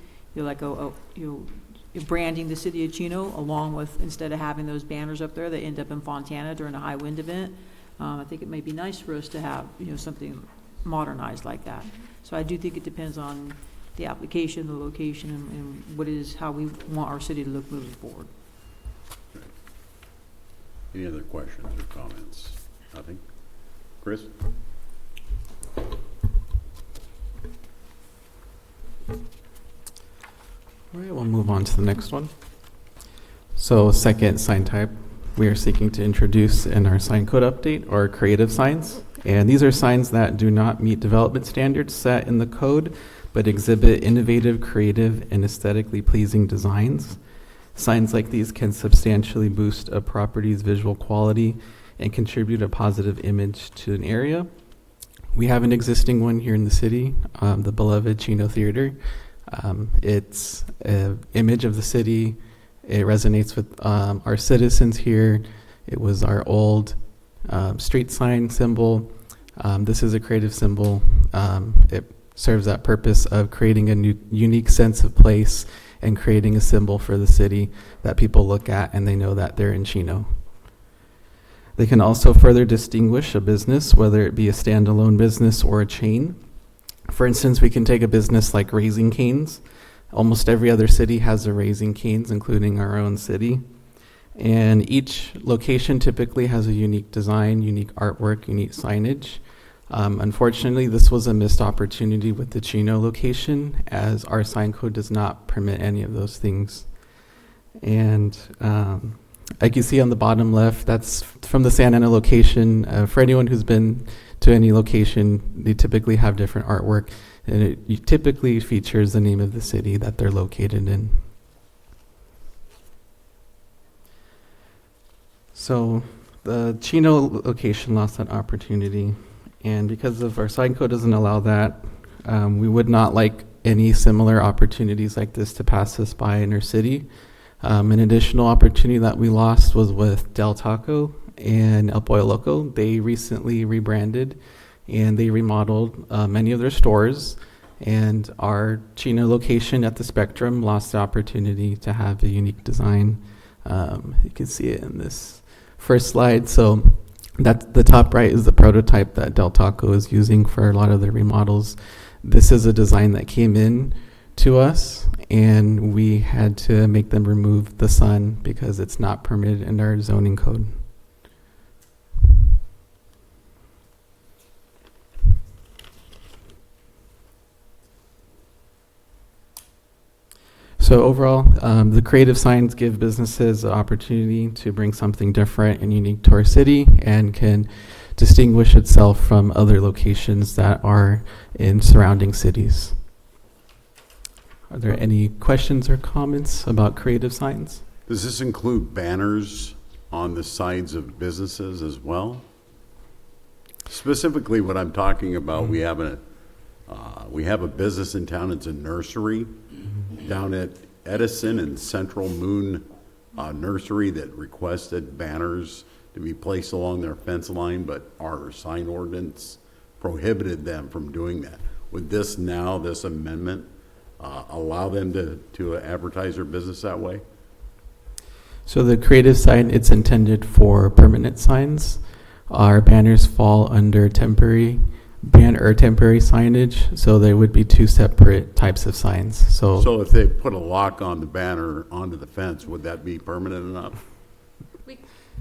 Branding the city of Chino along with, instead of having those banners up there that end up in Fontana during a high wind event. I think it may be nice for us to have, something modernized like that. So I do think it depends on the application, the location, and how we want our city to look moving forward. Any other questions or comments? Nothing? Chris? All right, we'll move on to the next one. So second sign type, we are seeking to introduce in our sign code update are creative signs. And these are signs that do not meet development standards set in the code, but exhibit innovative, creative, and aesthetically pleasing designs. Signs like these can substantially boost a property's visual quality and contribute a positive image to an area. We have an existing one here in the city, the beloved Chino Theater. It's an image of the city. It resonates with our citizens here. It was our old street sign symbol. This is a creative symbol. It serves that purpose of creating a unique sense of place and creating a symbol for the city that people look at and they know that they're in Chino. They can also further distinguish a business, whether it be a standalone business or a chain. For instance, we can take a business like Raising Cane's. Almost every other city has a Raising Cane's, including our own city. And each location typically has a unique design, unique artwork, unique signage. Unfortunately, this was a missed opportunity with the Chino location, as our sign code does not permit any of those things. And like you see on the bottom left, that's from the Santa Ana location. For anyone who's been to any location, they typically have different artwork, and it typically features the name of the city that they're located in. So the Chino location lost that opportunity, and because of our sign code doesn't allow that, we would not like any similar opportunities like this to pass us by in our city. An additional opportunity that we lost was with Del Taco and El Pollo Loco. They recently rebranded and they remodeled many of their stores, and our Chino location at the Spectrum lost the opportunity to have a unique design. You can see it in this first slide. So that's the top right is the prototype that Del Taco is using for a lot of their remodels. This is a design that came in to us, and we had to make them remove the sun because it's not permitted in our zoning code. So overall, the creative signs give businesses the opportunity to bring something different and unique to our city and can distinguish itself from other locations that are in surrounding cities. Are there any questions or comments about creative signs? Does this include banners on the sides of businesses as well? Specifically, what I'm talking about, we have a business in town. It's a nursery down at Edison and Central Moon Nursery that requested banners to be placed along their fence line, but our sign ordinance prohibited them from doing that. Would this amendment, allow them to advertise their business that way? So the creative sign, it's intended for permanent signs. Our banners fall under temporary signage, so there would be two separate types of signs. So if they put a lock on the banner onto the fence, would that be permanent enough?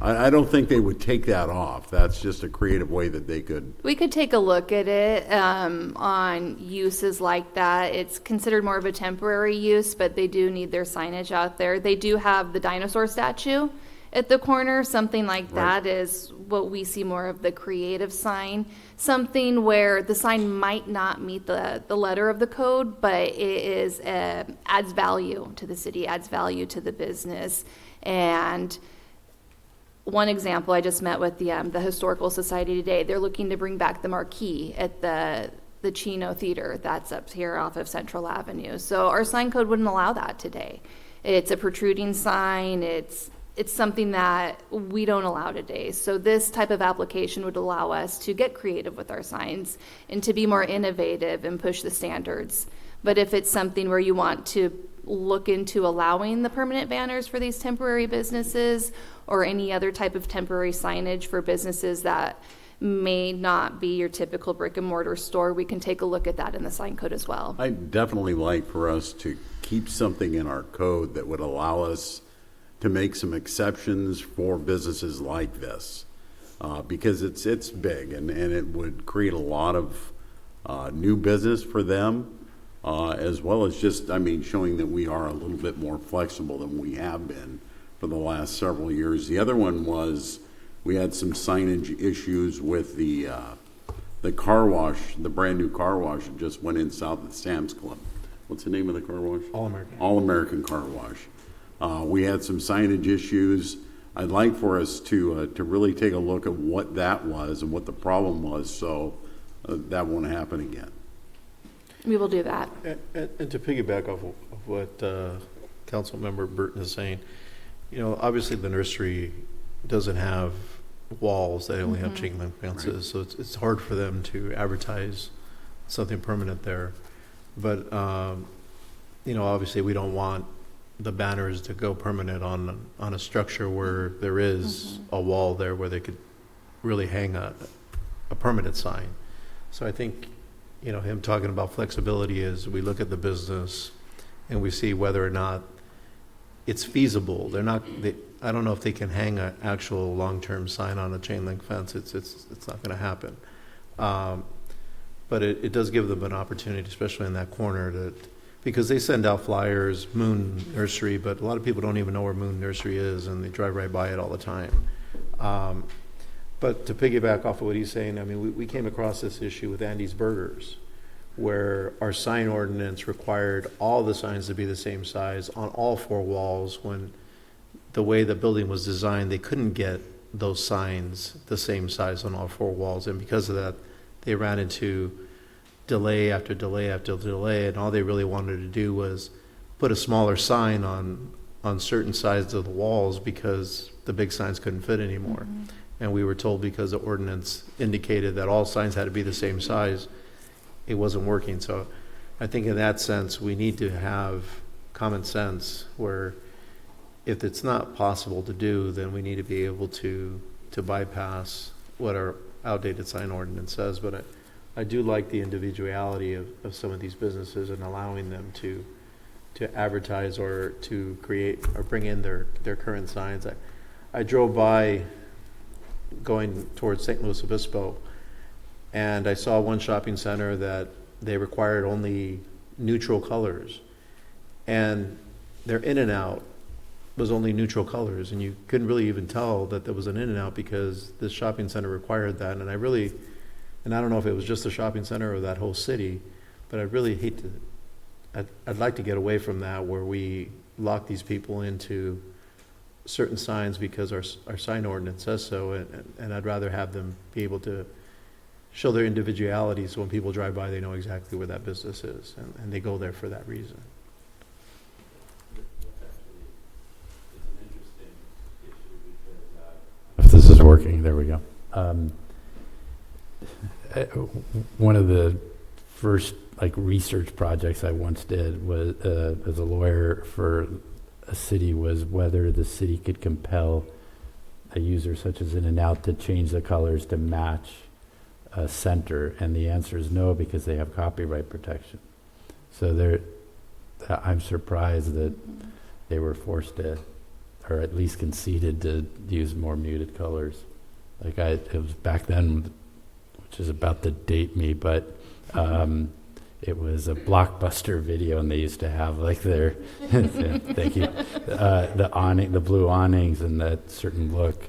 I don't think they would take that off. That's just a creative way that they could. We could take a look at it on uses like that. It's considered more of a temporary use, but they do need their signage out there. They do have the dinosaur statue at the corner. Something like that is what we see more of the creative sign. Something where the sign might not meet the letter of the code, but it is adds value to the city, adds value to the business. And one example, I just met with the Historical Society today. They're looking to bring back the marquee at the Chino Theater that's up here off of Central Avenue. So our sign code wouldn't allow that today. It's a protruding sign. It's something that we don't allow today. So this type of application would allow us to get creative with our signs and to be more innovative and push the standards. But if it's something where you want to look into allowing the permanent banners for these temporary businesses or any other type of temporary signage for businesses that may not be your typical brick and mortar store, we can take a look at that in the sign code as well. I'd definitely like for us to keep something in our code that would allow us to make some exceptions for businesses like this, because it's big and it would create a lot of new business for them, as well as just, showing that we are a little bit more flexible than we have been for the last several years. The other one was we had some signage issues with the car wash, the brand new car wash that just went in south of Sam's Club. What's the name of the car wash? All American. All American Car Wash. We had some signage issues. I'd like for us to really take a look at what that was and what the problem was, so that won't happen again. We will do that. And to piggyback off of what Councilmember Burton is saying, obviously the nursery doesn't have walls; they only have chain link fences, so it's hard for them to advertise something permanent there. But obviously we don't want the banners to go permanent on a structure where there is a wall there where they could really hang a permanent sign. So I think him talking about flexibility is we look at the business and we see whether or not it's feasible. I don't know if they can hang an actual long-term sign on a chain link fence. It's not going to happen. But it does give them an opportunity, especially in that corner, because they send out flyers, Moon Nursery, but a lot of people don't even know where Moon Nursery is, and they drive right by it all the time. But to piggyback off of what he's saying, we came across this issue with Andy's Burgers, where our sign ordinance required all the signs to be the same size on all four walls. When the way the building was designed, they couldn't get those signs the same size on all four walls, and because of that, they ran into delay after delay after delay, and all they really wanted to do was put a smaller sign on certain sides of the walls because the big signs couldn't fit anymore. And we were told because the ordinance indicated that all signs had to be the same size, it wasn't working. So I think in that sense, we need to have common sense where if it's not possible to do, then we need to be able to bypass what our outdated sign ordinance says. But I do like the individuality of some of these businesses and allowing them to advertise or to create or bring in their current signs. I drove by going towards St. Louis Obispo, and I saw one shopping center that they required only neutral colors. And their In-N-Out was only neutral colors, and you couldn't really even tell that there was an In-N-Out because this shopping center required that. And I don't know if it was just the shopping center or that whole city, but I really hate to, I'd like to get away from that where we lock these people into certain signs because our sign ordinance says so, and I'd rather have them be able to show their individuality so when people drive by, they know exactly where that business is, and they go there for that reason. If this is working, there we go. One of the first research projects I once did was as a lawyer for a city was whether the city could compel a user such as In-N-Out to change the colors to match a center, and the answer is no, because they have copyright protection. So I'm surprised that they were forced to, or at least conceded to use more muted colors. It was back then, which is about to date me, but it was a Blockbuster video, and they used to have their thank you, the blue awnings and that certain look,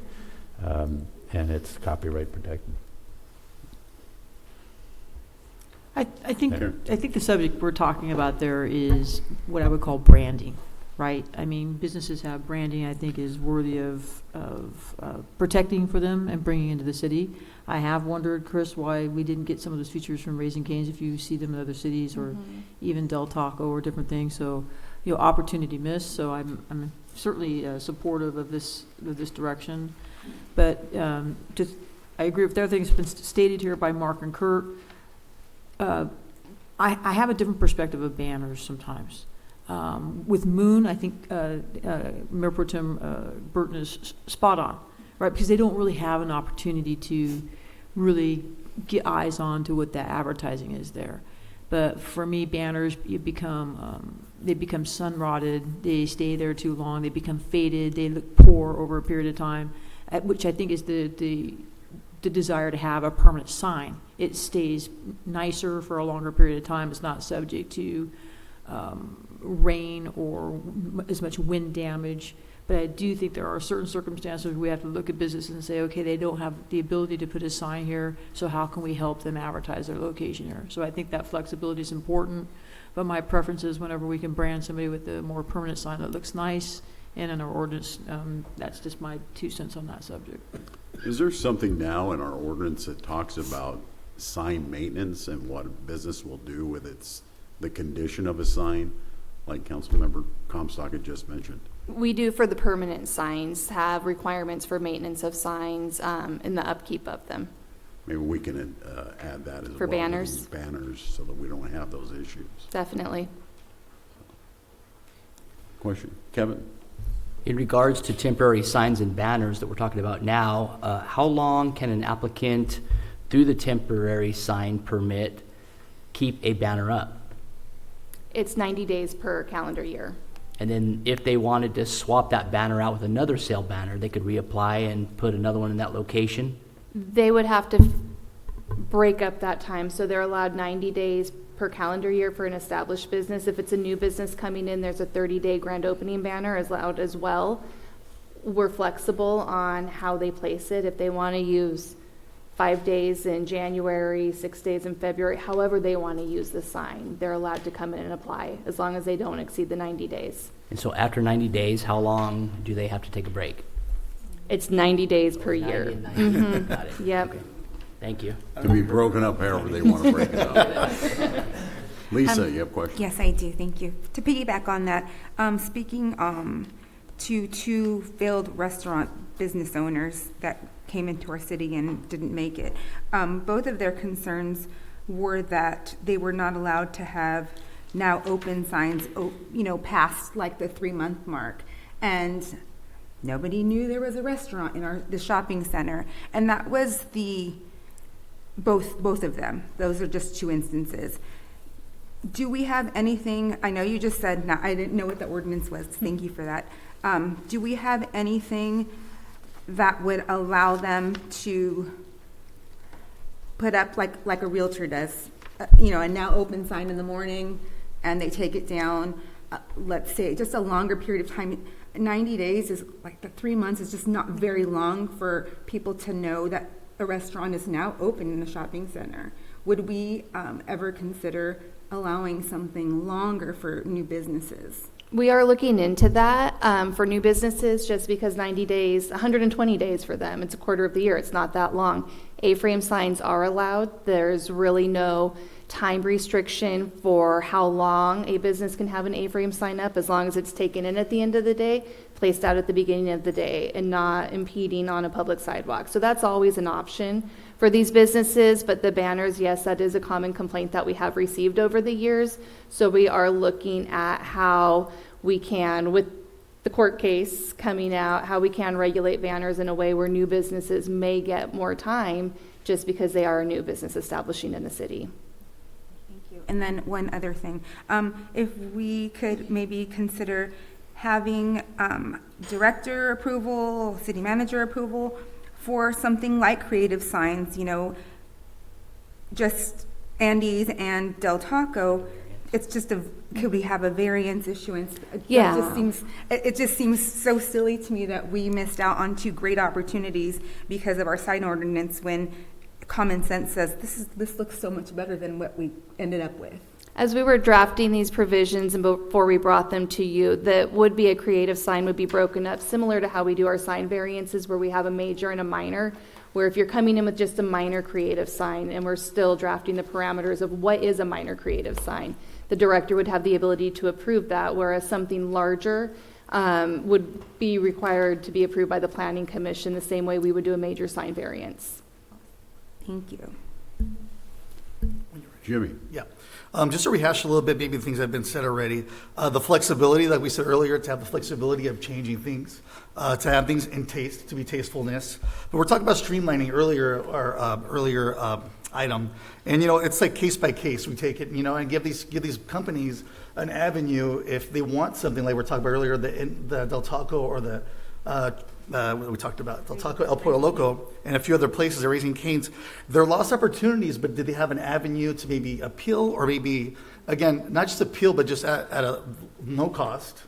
and it's copyright protected. I think the subject we're talking about there is what I would call branding, right? I mean, businesses have branding, I think, is worthy of protecting for them and bringing into the city. I have wondered, Chris, why we didn't get some of those features from Raising Cane's if you see them in other cities, or even Del Taco or different things. So, opportunity missed. So I'm certainly supportive of this direction. But I agree with the other things that's been stated here by Mark and Kurt. I have a different perspective of banners sometimes. With Moon, I think Mayor Pro Tem Burton is spot on, right? Because they don't really have an opportunity to really get eyes on to what that advertising is there. But for me, banners, they become sun rotted. They stay there too long. They become faded. They look poor over a period of time, which I think is the desire to have a permanent sign. It stays nicer for a longer period of time. It's not subject to rain or as much wind damage. But I do think there are certain circumstances where we have to look at businesses and say, okay, they don't have the ability to put a sign here, so how can we help them advertise their location here? So I think that flexibility is important. But my preference is whenever we can brand somebody with a more permanent sign that looks nice, and in our ordinance, that's just my 2 cents on that subject. Is there something now in our ordinance that talks about sign maintenance and what a business will do with the condition of a sign, like Councilmember Comstock had just mentioned? We do, for the permanent signs, have requirements for maintenance of signs and the upkeep of them. Maybe we can add that as well. For banners? Banners, so that we don't have those issues. Definitely. Question, Kevin? In regards to temporary signs and banners that we're talking about now, how long can an applicant, through the temporary sign permit, keep a banner up? It's 90 days per calendar year. And then if they wanted to swap that banner out with another sale banner, they could reapply and put another one in that location? They would have to break up that time. So they're allowed 90 days per calendar year for an established business. If it's a new business coming in, there's a 30-day grand opening banner is allowed as well. We're flexible on how they place it. If they want to use 5 days in January, 6 days in February, however they want to use the sign, they're allowed to come in and apply as long as they don't exceed the 90 days. And so after 90 days, how long do they have to take a break? It's 90 days per year. 90. Got it. Yep. Okay. Thank you. To be broken up however they want to break it up. Lisa, you have a question? Yes, I do. Thank you. To piggyback on that, speaking to two failed restaurant business owners that came into our city and didn't make it, both of their concerns were that they were not allowed to have now open signs, past like the 3-month mark. And nobody knew there was a restaurant in the shopping center. And that was both of them. Those are just 2 instances. Do we have anything, I know you just said, I didn't know what the ordinance was. Thank you for that. Do we have anything that would allow them to put up like a realtor does, a now open sign in the morning and they take it down? let's say, just a longer period of time. 90 days is like the 3 months is just not very long for people to know that a restaurant is now open in a shopping center. Would we ever consider allowing something longer for new businesses? We are looking into that for new businesses, just because 90 days, 120 days for them, it's a quarter of the year, it's not that long. A-frame signs are allowed. There's really no time restriction for how long a business can have an A-frame sign up, as long as it's taken in at the end of the day, placed out at the beginning of the day, and not impeding on a public sidewalk. So that's always an option for these businesses, but the banners, yes, that is a common complaint that we have received over the years. So we are looking at how we can, with the court case coming out, how we can regulate banners in a way where new businesses may get more time just because they are a new business establishing in the city. Thank you. And then one other thing, if we could maybe consider having director approval, city manager approval for something like creative signs, you know, just Andy's and Del Taco. It's just could we have a variance issuance? Yeah. It just seems so silly to me that we missed out on two great opportunities because of our sign ordinance, when common sense says this looks so much better than what we ended up with. As we were drafting these provisions and before we brought them to you, that would be a creative sign would be broken up, similar to how we do our sign variances, where we have a major and a minor, where if you're coming in with just a minor creative sign and we're still drafting the parameters of what is a minor creative sign, the director would have the ability to approve that, whereas something larger would be required to be approved by the Planning Commission the same way we would do a major sign variance. Thank you. Jimmy. Yeah. Just to rehash a little bit, maybe the things that have been said already. The flexibility, like we said earlier, to have the flexibility of changing things, to have things in taste, to be tastefulness. But we're talking about streamlining earlier, our earlier item, and you know, it's like case by case. We take it, you know, and give these companies an avenue if they want something, like we're talking about earlier, the Del Taco or the what we talked about, Del Taco, El Pollo Loco, and a few other places, they're Raising Cane's. They're lost opportunities, but did they have an avenue to maybe appeal, or maybe, again, not just appeal, but just at a no cost,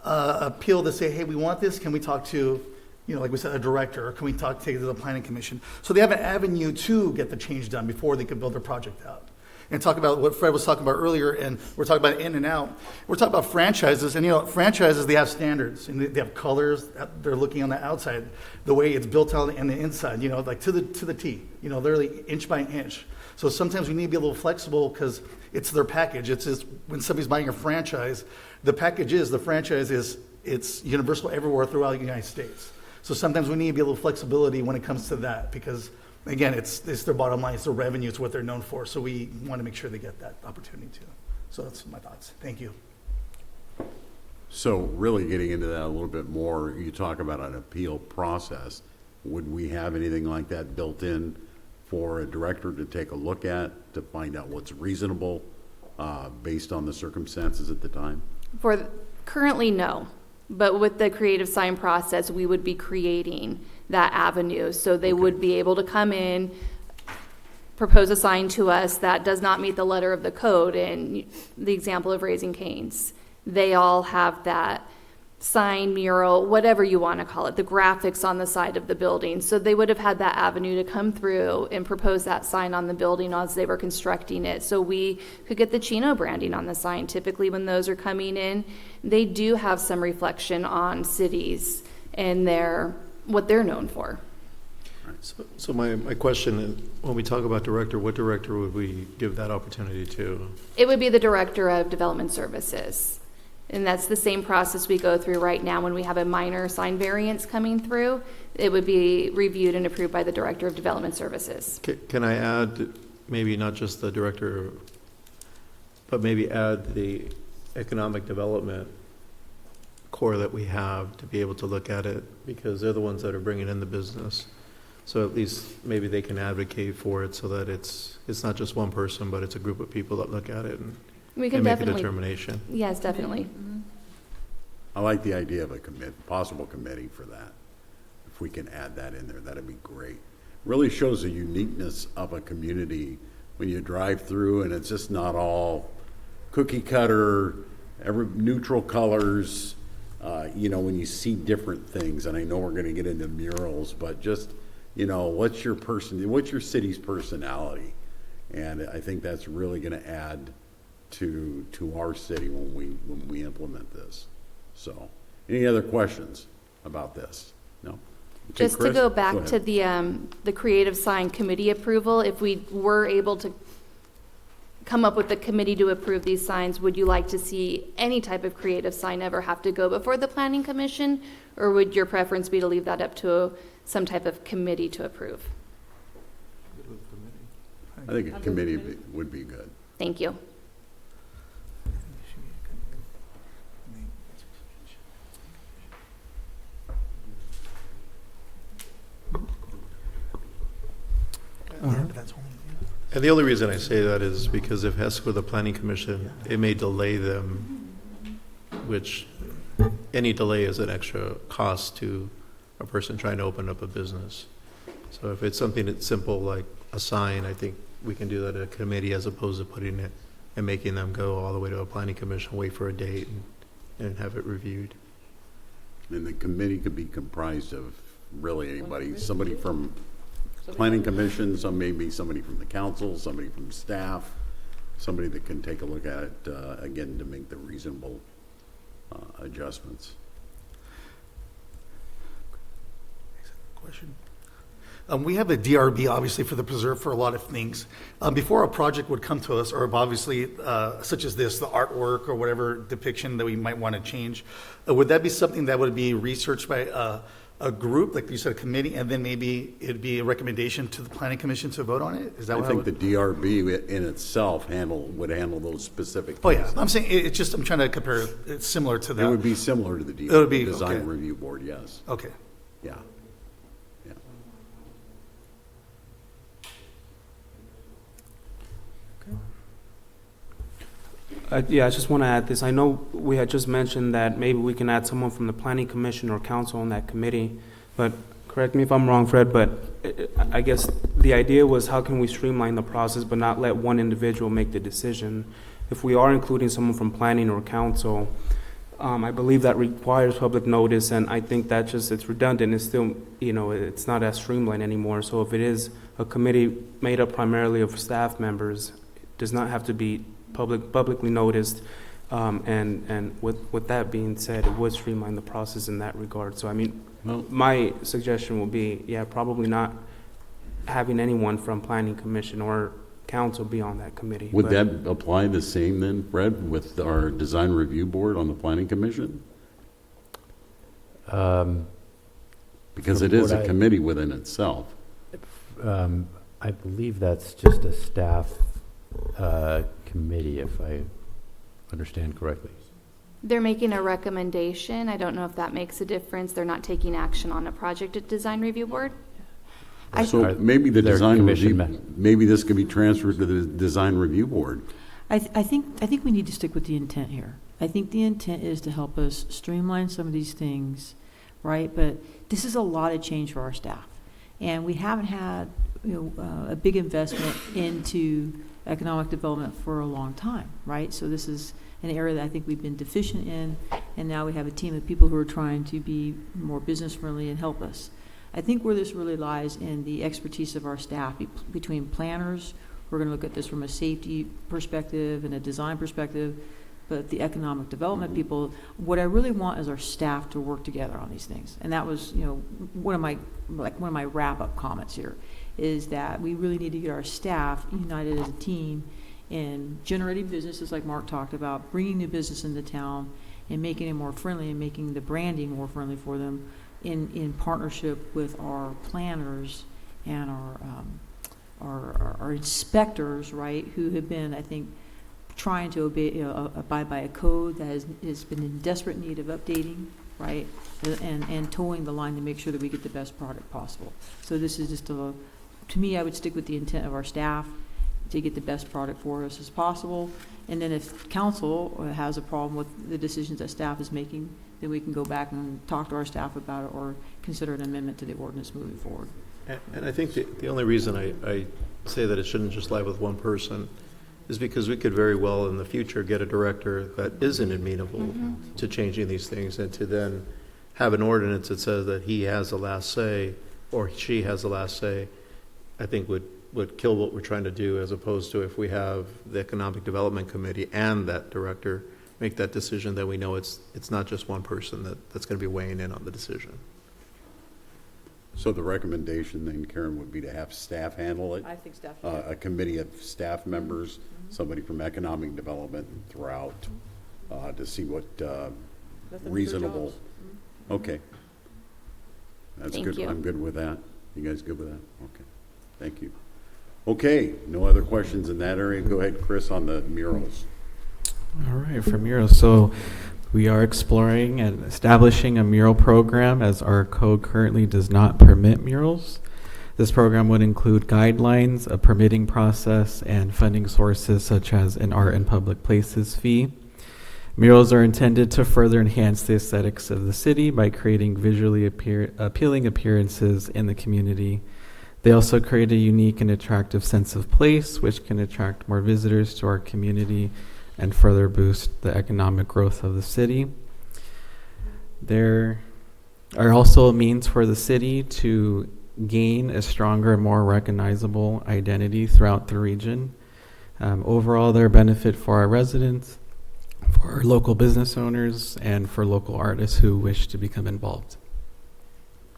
appeal to say, hey, we want this, can we talk to, you know, like we said, a director, or can we take it to the Planning Commission? So they have an avenue to get the change done before they could build their project out. And talk about what Fred was talking about earlier, and we're talking about in and out. We're talking about franchises, and you know, franchises, they have standards, and they have colors. They're looking on the outside, the way it's built on the inside, you know, like to the T, you know, literally inch by inch. So sometimes we need to be a little flexible because it's their package. It's just, when somebody's buying a franchise, the franchise is it's universal everywhere throughout the United States. So sometimes we need to be a little flexibility when it comes to that, because again, it's their bottom line, it's their revenue, it's what they're known for. So we want to make sure they get that opportunity too. So that's my thoughts. Thank you. So really getting into that a little bit more, you talk about an appeal process. Would we have anything like that built in for a director to take a look at, to find out what's reasonable based on the circumstances at the time? Currently, no. But with the creative sign process, we would be creating that avenue. So they would be able to come in, propose a sign to us that does not meet the letter of the code. And the example of Raising Cane's, they all have that sign, mural, whatever you want to call it, the graphics on the side of the building. So they would have had that avenue to come through and propose that sign on the building as they were constructing it. So we could get the Chino branding on the sign. Typically when those are coming in, they do have some reflection on cities and what they're known for. So my question is, when we talk about director, what director would we give that opportunity to? It would be the Director of Development Services. And that's the same process we go through right now when we have a minor sign variance coming through. It would be reviewed and approved by the Director of Development Services. Can I add, maybe not just the director, but maybe add the economic development core that we have to be able to look at it, because they're the ones that are bringing in the business. So at least maybe they can advocate for it so that it's not just one person, but it's a group of people that look at it and We can make a definitely determination. Yes, definitely. I like the idea of a possible committee for that. If we can add that in there, that'd be great. Really shows the uniqueness of a community when you drive through and it's just not all cookie cutter neutral colors, when you see different things, and I know we're gonna get into murals, but just, what's your city's personality? And I think that's really gonna add to our city when we implement this. So, any other questions about this? No? Okay, Just to Chris? go back ahead. to the creative sign committee approval, if we were able to come up with a committee to approve these signs, would you like to see any type of creative sign ever have to go before the planning commission? Or would your preference be to leave that up to some type of committee to approve? I think a committee would be good. Thank you. And the only reason I say that is because if it has to go to the planning commission, it may delay them, which any delay is an extra cost to a person trying to open up a business. So if it's something that's simple like a sign, I think we can do that at a committee as opposed to putting it and making them go all the way to a planning commission, wait for a date and have it reviewed. And the committee could be comprised of really anybody, somebody from planning commission, maybe somebody from the council, somebody from staff, somebody that can take a look at it, again, to make the reasonable adjustments. Question. We have a DRB, obviously, for the preserve for a lot of things. Before a project would come to us, or obviously, such as this, the artwork or whatever depiction that we might want to change, would that be something that would be researched by a group, like you said, a committee, and then maybe it'd be a recommendation to the planning commission to vote on it? Is that I what think the DRB in itself would handle those specific Oh, yeah. things. I'm saying, it's just, I'm trying to compare, it's similar to that. It would be similar to the It would be, design okay. review board, yes. Okay. Yeah. Yeah. Yeah, I just want to add this. I know we had just mentioned that maybe we can add someone from the planning commission or council on that committee, but correct me if I'm wrong, Fred, but I guess the idea was how can we streamline the process but not let one individual make the decision? If we are including someone from planning or council, I believe that requires public notice, and I think that it's redundant. It's still, it's not as streamlined anymore. So if it is a committee made up primarily of staff members, it does not have to be publicly noticed, and with that being said, it would streamline the process in that regard. So I mean, my suggestion would be, probably not having anyone from planning commission or council be on that committee. Would that apply the same then, Fred, with our design review board on the planning commission? Because it is a committee within itself. I believe that's just a staff committee, if I understand correctly. They're making a recommendation. I don't know if that makes a difference. They're not taking action on a project at design review board. So maybe the design review, maybe this could be transferred to the design review board. I think we need to stick with the intent here. I think the intent is to help us streamline some of these things, right? But this is a lot of change for our staff, and we haven't had a big investment into economic development for a long time, right? So this is an area that I think we've been deficient in, and now we have a team of people who are trying to be more business friendly and help us. I think where this really lies in the expertise of our staff, between planners, we're going to look at this from a safety perspective and a design perspective, but the economic development people, what I really want is our staff to work together on these things. And that was, one of my wrap-up comments here, is that we really need to get our staff united as a team in generating businesses like Mark talked about, bringing new business into town and making it more friendly and making the branding more friendly for them in partnership with our planners and our inspectors, right, who have been, I think, trying to abide by a code that has been in desperate need of updating, right, and towing the line to make sure that we get the best product possible. So this is just to me, I would stick with the intent of our staff to get the best product for us as possible. And then if council has a problem with the decisions that staff is making, then we can go back and talk to our staff about it or consider an amendment to the ordinance moving forward. And I think the only reason I say that it shouldn't just lie with one person is because we could very well in the future get a director that isn't amenable to changing these things, and to then have an ordinance that says that he has the last say or she has the last say, I think would kill what we're trying to do, as opposed to if we have the Economic Development Committee and that director make that decision, then we know it's not just one person that's going to be weighing in on the decision. So the recommendation then, Karen, would be to have staff handle it? I think staff. A committee of staff members, somebody from economic development throughout, to see what reasonable. Okay. That's Thank good. you. I'm good with that. You guys good with that? Okay. Thank you. Okay, no other questions in that area. Go ahead, Chris, on the murals. All right, for murals. So we are exploring and establishing a mural program, as our code currently does not permit murals. This program would include guidelines, a permitting process, and funding sources such as an art in public places fee. Murals are intended to further enhance the aesthetics of the city by creating visually appealing appearances in the community. They also create a unique and attractive sense of place, which can attract more visitors to our community and further boost the economic growth of the city. There are also a means for the city to gain a stronger, more recognizable identity throughout the region. Overall, they're a benefit for our residents, for our local business owners, and for local artists who wish to become involved.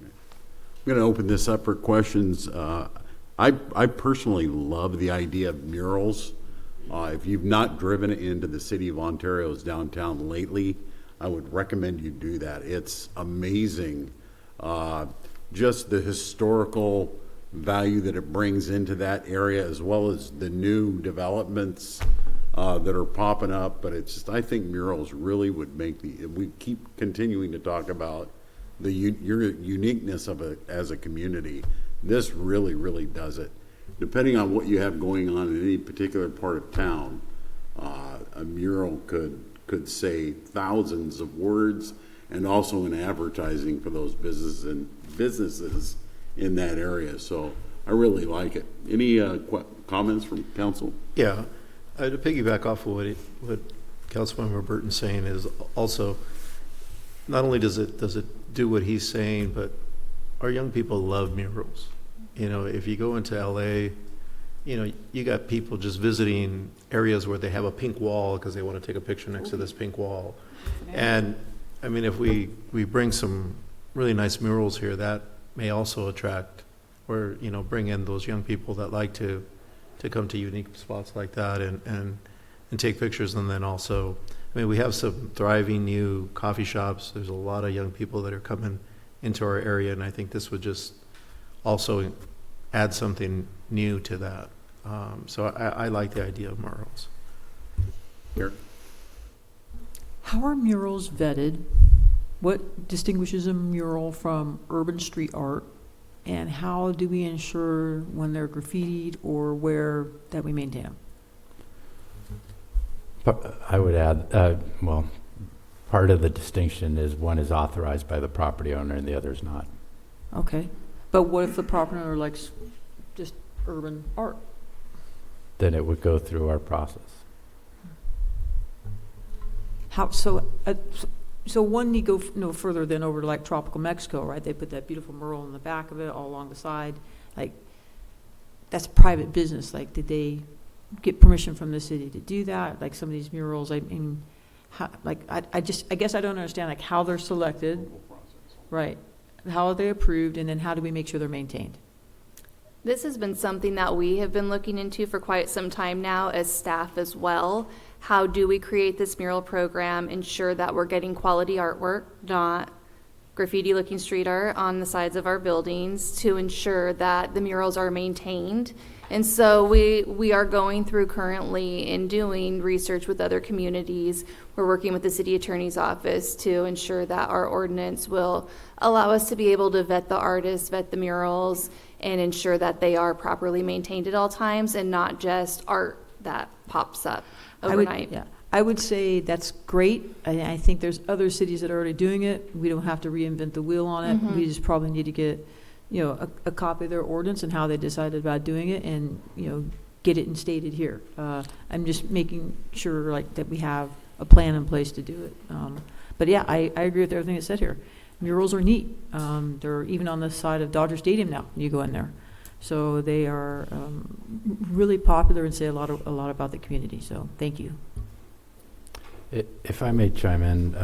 I'm going to open this up for questions. I personally love the idea of murals. If you've not driven into the city of Ontario's downtown lately, I would recommend you do that. It's amazing, just the historical value that it brings into that area, as well as the new developments that are popping up. But it's just, I think murals really would make we keep continuing to talk about your uniqueness of it as a community. This really, really does it. Depending on what you have going on in any particular part of town, a mural could say thousands of words, and also in advertising for those businesses in that area. So I really like it. Any comments from council? Yeah, to piggyback off of what Councilmember Burton's saying is also, not only does it do what he's saying, but our young people love murals. You know, if you go into LA, you know, you got people just visiting areas where they have a pink wall because they want to take a picture next to this pink wall. And I mean, if we bring some really nice murals here, that may also attract, or, you know, bring in those young people that like to come to unique spots like that and take pictures. And then also, I mean, we have some thriving new coffee shops. There's a lot of young people that are coming into our area, and I think this would just also add something new to that. So I like the idea of murals. Here. How are murals vetted? What distinguishes a mural from urban street art? And how do we ensure when they're graffitied or where that we maintain them? I would add, well, part of the distinction is one is authorized by the property owner and the other is not. Okay. But what if the property owner likes just urban art? Then it would go through our process. How, so one need go no further than over to like tropical Mexico, right? They put that beautiful mural in the back of it, all along the side. Like, that's private business. Like, did they get permission from the city to do that? Like some of these murals, I mean, how, like, I guess I don't understand like how they're selected, right? How are they approved, and then how do we make sure they're maintained? This has been something that we have been looking into for quite some time now as staff as well. How do we create this mural program, ensure that we're getting quality artwork, not graffiti-looking street art on the sides of our buildings, to ensure that the murals are maintained. And so we are going through currently and doing research with other communities. We're working with the city attorney's office to ensure that our ordinance will allow us to be able to vet the artists, vet the murals, and ensure that they are properly maintained at all times and not just art that pops up overnight. I would say that's great. I think there's other cities that are already doing it. We don't have to reinvent the wheel on it. Mhm. We just probably need to get, you know, a copy of their ordinance and how they decided about doing it, and, you know, get it instated here. I'm just making sure like that we have a plan in place to do it. But yeah, I agree with everything that's said here. Murals are neat. They're even on the side of Dodger Stadium now, when you go in there. So they are really popular and say a lot about the community. So thank you. If I may chime in,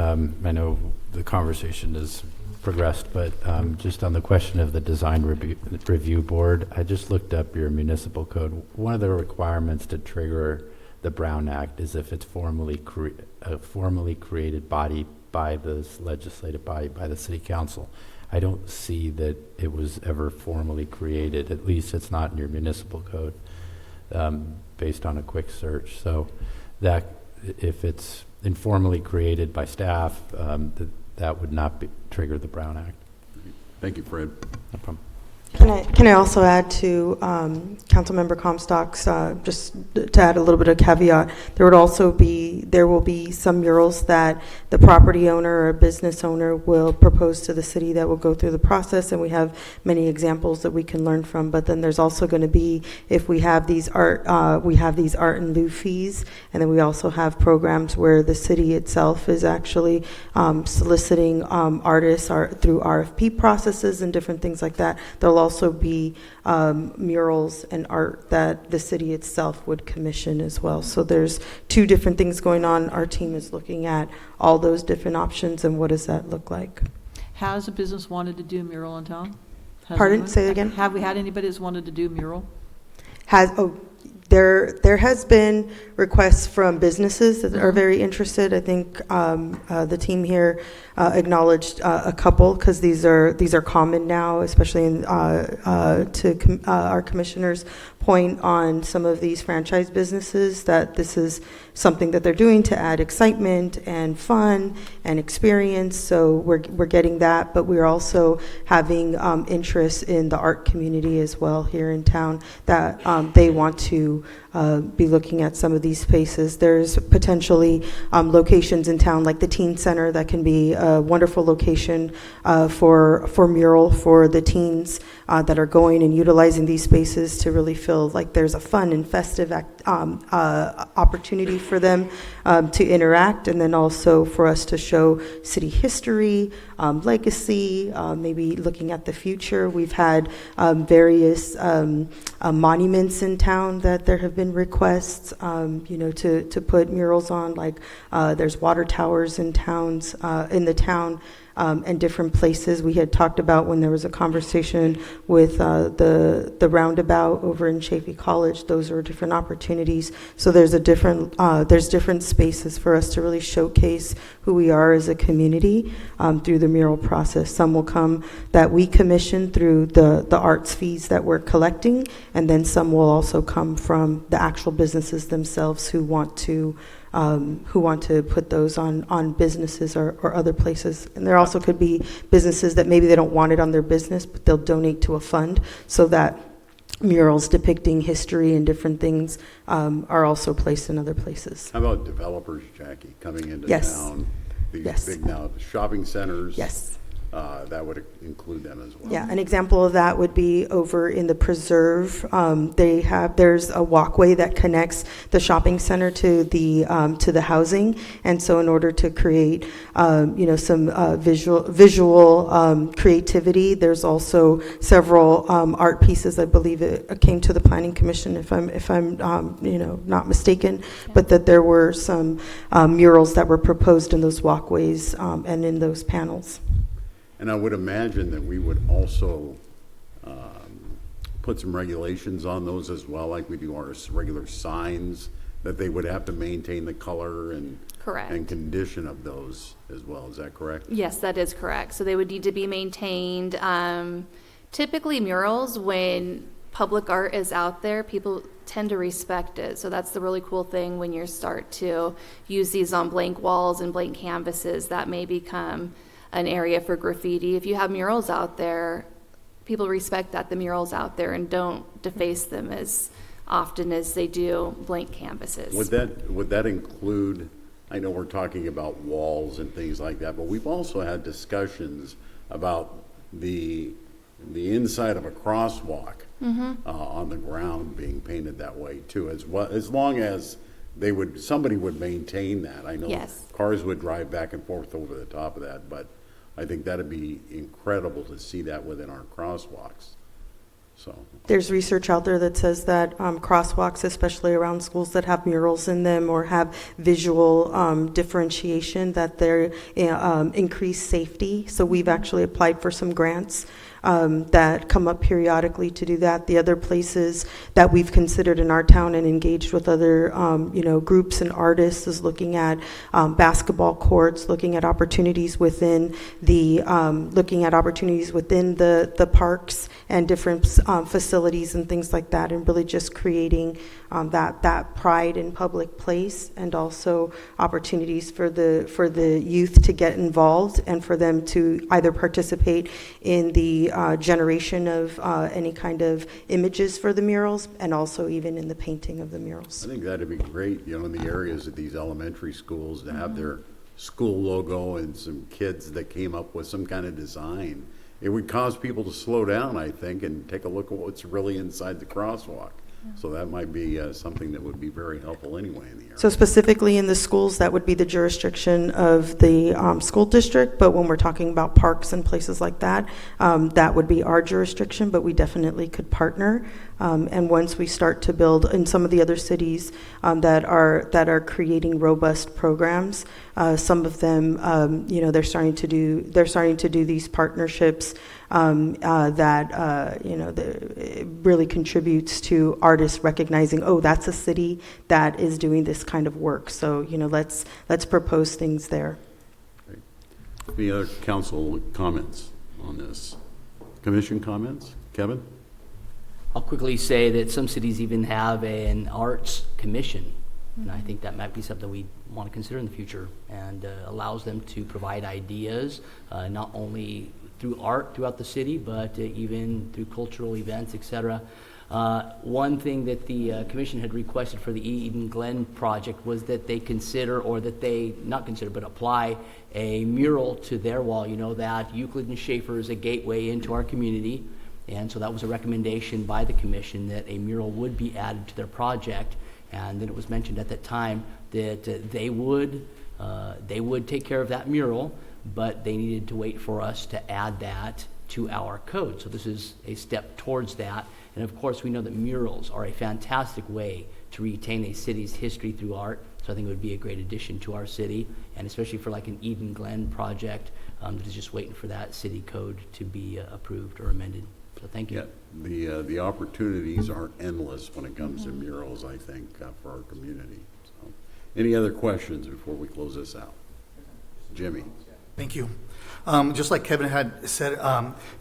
I know the conversation has progressed, but just on the question of the design review board, I just looked up your municipal code. One of the requirements to trigger the Brown Act is if it's a formally created body by the legislative body, by the city council. I don't see that it was ever formally created. At least it's not in your municipal code, based on a quick search. So that if it's informally created by staff, that would not trigger the Brown Act. Thank you, Fred. No problem. Can I also add to Councilmember Comstock's, just to add a little bit of caveat, there will be some murals that the property owner or business owner will propose to the city that will go through the process, and we have many examples that we can learn from. But then there's also going to be, if we have these art in lieu fees, and then we also have programs where the city itself is actually soliciting artists through RFP processes and different things like that. There'll also be murals and art that the city itself would commission as well. So there's two different things going on. Our team is looking at all those different options and what does that look like. Has a business wanted to do a mural in town? Pardon? Say it again? Have we had anybody that's wanted to do a mural? There has been requests from businesses that are very interested. I think the team here acknowledged a couple, because these are common now, especially to our commissioner's point on some of these franchise businesses, that this is something that they're doing to add excitement and fun and experience. So we're getting that, but we're also having interest in the art community as well here in town, that they want to be looking at some of these spaces. There's potentially locations in town like the Teen Center that can be a wonderful location for mural for the teens that are going and utilizing these spaces to really feel like there's a fun and festive opportunity for them to interact, and then also for us to show city history, legacy, maybe looking at the future. We've had various monuments in town that there have been requests, to put murals on. Like there's water towers in the town. And different places. We had talked about when there was a conversation with the roundabout over in Chaffey College. Those are different opportunities. So there's different spaces for us to really showcase who we are as a community through the mural process. Some will come that we commission through the arts fees that we're collecting, and then some will also come from the actual businesses themselves who want to put those on businesses or other places. And there also could be businesses that maybe they don't want it on their business, but they'll donate to a fund, so that murals depicting history and different things are also placed in other places. How about developers, Jackie, coming into town? These big now shopping centers. Yes. That would include them as well. Yeah, an example of that would be over in the Preserve. There's a walkway that connects the shopping center to the housing, and so in order to create some visual creativity, there's also several art pieces. I believe it came to the Planning Commission, if I'm not mistaken, but that there were some murals that were proposed in those walkways and in those panels. And I would imagine that we would also put some regulations on those as well, like we do our regular signs, that they would have to maintain the color and Correct. And condition of those as well. Is that correct? Yes, that is correct. So they would need to be maintained. Typically murals, when public art is out there, people tend to respect it. So that's the really cool thing when you start to use these on blank walls and blank canvases, that may become an area for graffiti. If you have murals out there, people respect that the mural's out there and don't deface them as often as they do blank canvases. Would that include, I know we're talking about walls and things like that, but we've also had discussions about the the inside of a crosswalk on the ground being painted that way too, as well, as long as somebody would maintain that. I know Yes. cars would drive back and forth over the top of that, but I think that'd be incredible to see that within our crosswalks. So There's research out there that says that crosswalks, especially around schools that have murals in them or have visual differentiation, that they increase safety. So we've actually applied for some grants that come up periodically to do that. The other places that we've considered in our town and engaged with other groups and artists is looking at basketball courts, looking at opportunities within the parks and different facilities and things like that, and really just creating that pride in public place, and also opportunities for the youth to get involved and for them to either participate in the generation of any kind of images for the murals, and also even in the painting of the murals. I think that'd be great, in the areas of these elementary schools to have their school logo and some kids that came up with some kind of design. It would cause people to slow down, I think, and take a look at what's really inside the crosswalk. So that might be something that would be very helpful anyway in the area. So specifically in the schools, that would be the jurisdiction of the school district, but when we're talking about parks and places like that, that would be our jurisdiction, but we definitely could partner. And once we start to build in some of the other cities that are creating robust programs, some of them, they're starting to do these partnerships that it really contributes to artists recognizing, oh, that's a city that is doing this kind of work. So let's propose things there. Great. Any other council comments on this? Commission comments? Kevin? I'll quickly say that some cities even have an arts commission, and I think that might be something we want to consider in the future, and allows them to provide ideas, not only through art throughout the city, but even through cultural events, etc. One thing that the commission had requested for the Eden Glen project was that they consider, or that they not consider, but apply a mural to their wall. You know that Euclid and Schaefer is a gateway into our community, and so that was a recommendation by the commission that a mural would be added to their project. And then it was mentioned at that time that they would take care of that mural, but they needed to wait for us to add that to our code. So this is a step towards that. And of course, we know that murals are a fantastic way to retain a city's history through art. So I think it would be a great addition to our city, and especially for like an Eden Glen project that is just waiting for that city code to be approved or amended. So thank you. Yeah, the opportunities are endless when it comes to murals, I think, for our community. So, any other questions before we close this out? Jimmy. Thank you. Just like Kevin had said,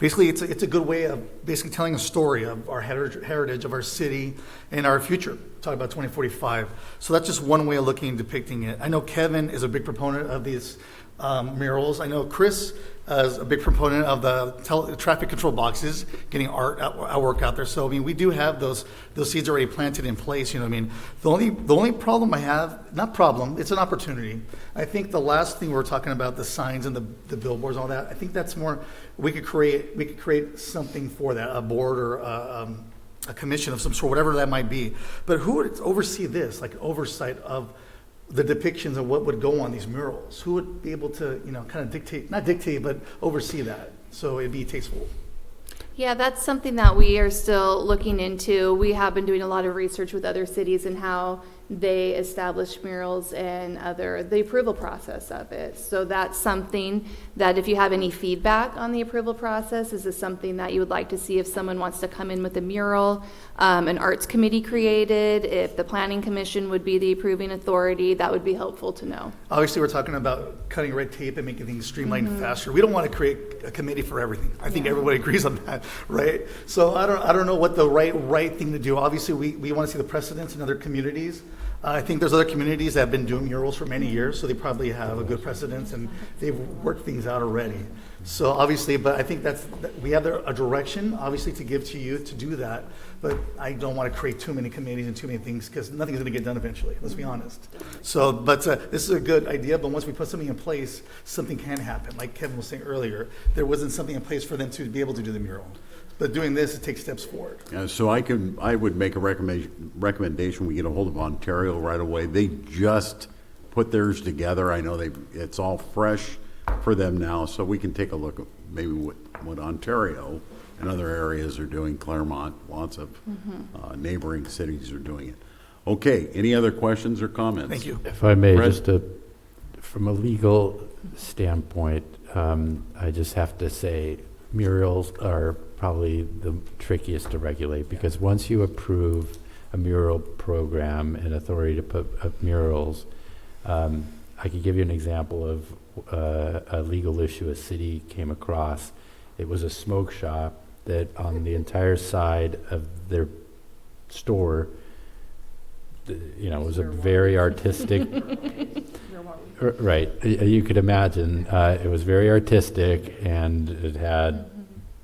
basically it's a good way of basically telling a story of our heritage of our city and our future. Talk about 2045. So that's just one way of looking and depicting it. I know Kevin is a big proponent of these murals. I know Chris is a big proponent of the traffic control boxes, getting artwork out there. So I mean, we do have those seeds already planted in place. The only problem I have, not problem, it's an opportunity. I think the last thing we were talking about, the signs and the billboards and all that, I think that's more, we could create something for that, a board or a commission of some sort, whatever that might be. But who would oversee this, like oversight of the depictions of what would go on these murals? Who would be able to, kind of dictate, not dictate, but oversee that so it'd be tasteful? Yeah, that's something that we are still looking into. We have been doing a lot of research with other cities and how they establish murals and the approval process of it. So that's something that if you have any feedback on the approval process, is this something that you would like to see if someone wants to come in with a mural, an arts committee created, if the planning commission would be the approving authority, that would be helpful to know. Obviously, we're talking about cutting red tape and making things streamlined faster. We don't want to create a committee for everything. I think everybody agrees on that, right? So I don't know what the right thing to do. Obviously, we want to see the precedents in other communities. I think there's other communities that have been doing murals for many years, so they probably have a good precedence and they've worked things out already. So obviously, but I think we have a direction, obviously, to give to you to do that. But I don't want to create too many committees and too many things because nothing's going to get done eventually. Let's be honest. So, but this is a good idea. But once we put something in place, something can happen. Like Kevin was saying earlier, there wasn't something in place for them to be able to do the mural. But doing this, it takes steps forward. So I would make a recommendation. We get a hold of Ontario right away. They just put theirs together. I know it's all fresh for them now, so we can take a look at maybe what Ontario and other areas are doing. Claremont, lots of neighboring cities are doing it. Okay, any other questions or comments? Thank you. If I may, Fred? just from a legal standpoint, I just have to say murals are probably the trickiest to regulate because once you approve a mural program and authority to put up murals, I could give you an example of a legal issue a city came across. It was a smoke shop that on the entire side of their store, it was a very artistic, right, you could imagine, it was very artistic and it had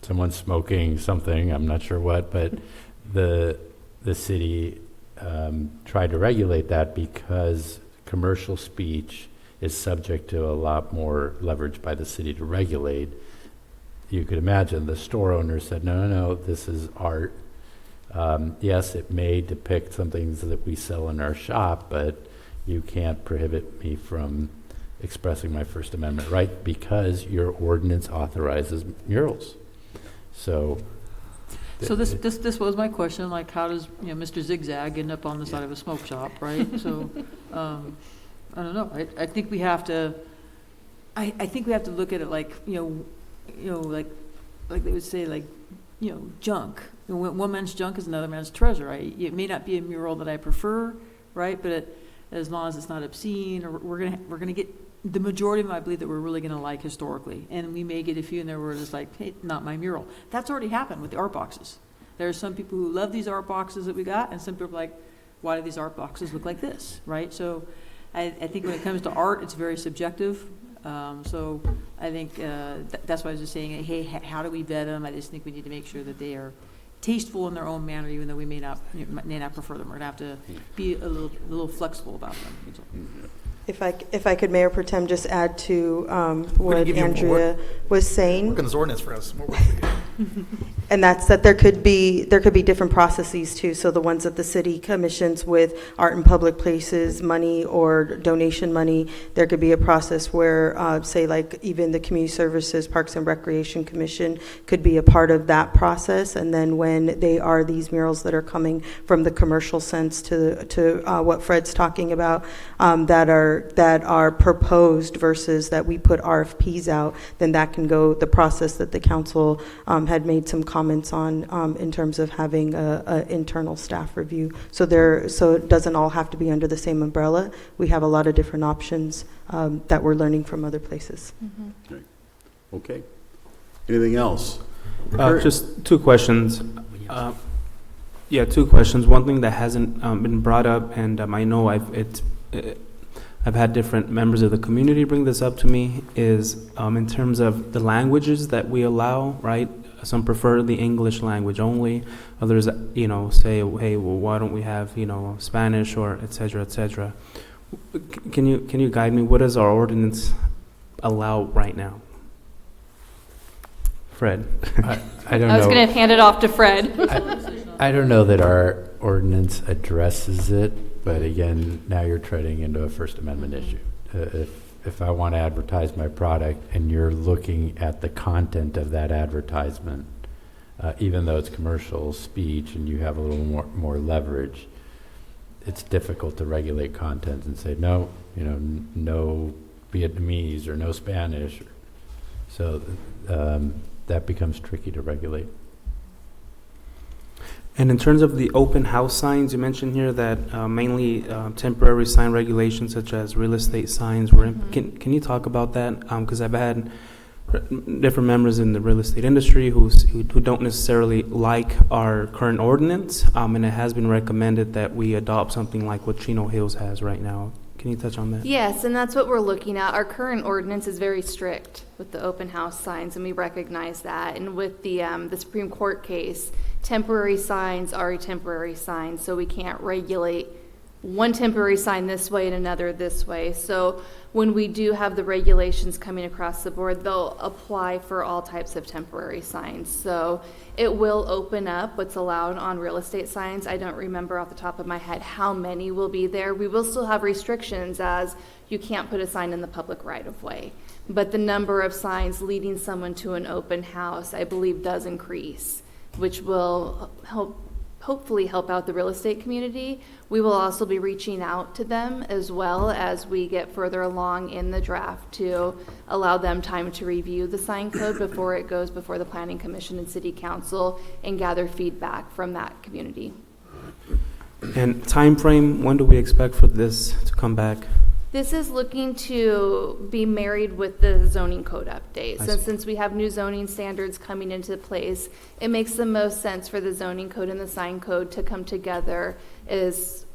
someone smoking something, I'm not sure what, but the city tried to regulate that because commercial speech is subject to a lot more leverage by the city to regulate. You could imagine the store owner said, no, this is art. Yes, it may depict some things that we sell in our shop, but you can't prohibit me from expressing my First Amendment right because your ordinance authorizes murals. So this was my question, like how does, Mr. Zigzag end up on the side of a smoke shop, right? So, I don't know. I think we have to, I think we have to look at it like, like they would say, like, junk. One man's junk is another man's treasure, right? It may not be a mural that I prefer, right? But as long as it's not obscene, or we're gonna get the majority of them, I believe, that we're really gonna like historically, and we may get a few in there where it's like, hey, not my mural. That's already happened with the art boxes. There are some people who love these art boxes that we got, and some people are like, why do these art boxes look like this, right? So I think when it comes to art, it's very subjective. So I think that's why I was just saying, hey, how do we vet them? I just think we need to make sure that they are tasteful in their own manner, even though we may not prefer them. We're gonna have to be a little flexible about them. If I could, Mayor Pro Tem, just add to what Andrea was saying. Work on this ordinance for us. More work for you. And that's that there could be different processes too. So the ones that the city commissions with art in public places money or donation money, there could be a process where, say, like even the Community Services, Parks and Recreation Commission could be a part of that process. And then when they are these murals that are coming from the commercial sense to what Fred's talking about, that are proposed versus that we put RFPs out, then that can go the process that the council had made some comments on in terms of having a internal staff review. So it doesn't all have to be under the same umbrella. We have a lot of different options that we're learning from other places. Okay. Anything else? Just two questions. Two questions. One thing that hasn't been brought up, and I know I've had different members of the community bring this up to me, is in terms of the languages that we allow, right? Some prefer the English language only. Others, say, hey, well, why don't we have, Spanish or et cetera, et cetera. Can you guide me? What does our ordinance allow right now? Fred. I don't know. I was going to hand it off to Fred. I don't know that our ordinance addresses it, but again, now you're treading into a First Amendment issue. If I want to advertise my product and you're looking at the content of that advertisement, even though it's commercial speech and you have a little more leverage, it's difficult to regulate content and say, no Vietnamese or no Spanish. So that becomes tricky to regulate. And in terms of the open house signs, you mentioned here that mainly temporary sign regulations such as real estate signs were can you talk about that? Because I've had different members in the real estate industry who don't necessarily like our current ordinance, and it has been recommended that we adopt something like what Chino Hills has right now. Can you touch on that? Yes, and that's what we're looking at. Our current ordinance is very strict with the open house signs, and we recognize that. And with the Supreme Court case, temporary signs are a temporary sign, so we can't regulate one temporary sign this way and another this way. So when we do have the regulations coming across the board, they'll apply for all types of temporary signs. So it will open up what's allowed on real estate signs. I don't remember off the top of my head how many will be there. We will still have restrictions, as you can't put a sign in the public right of way. But the number of signs leading someone to an open house, I believe, does increase, which will hopefully help out the real estate community. We will also be reaching out to them as well as we get further along in the draft to allow them time to review the sign code before it goes before the Planning Commission and City Council and gather feedback from that community. And time frame, when do we expect for this to come back? This is looking to be married with the zoning code update. So since we have new zoning standards coming into place, it makes the most sense for the zoning code and the sign code to come together as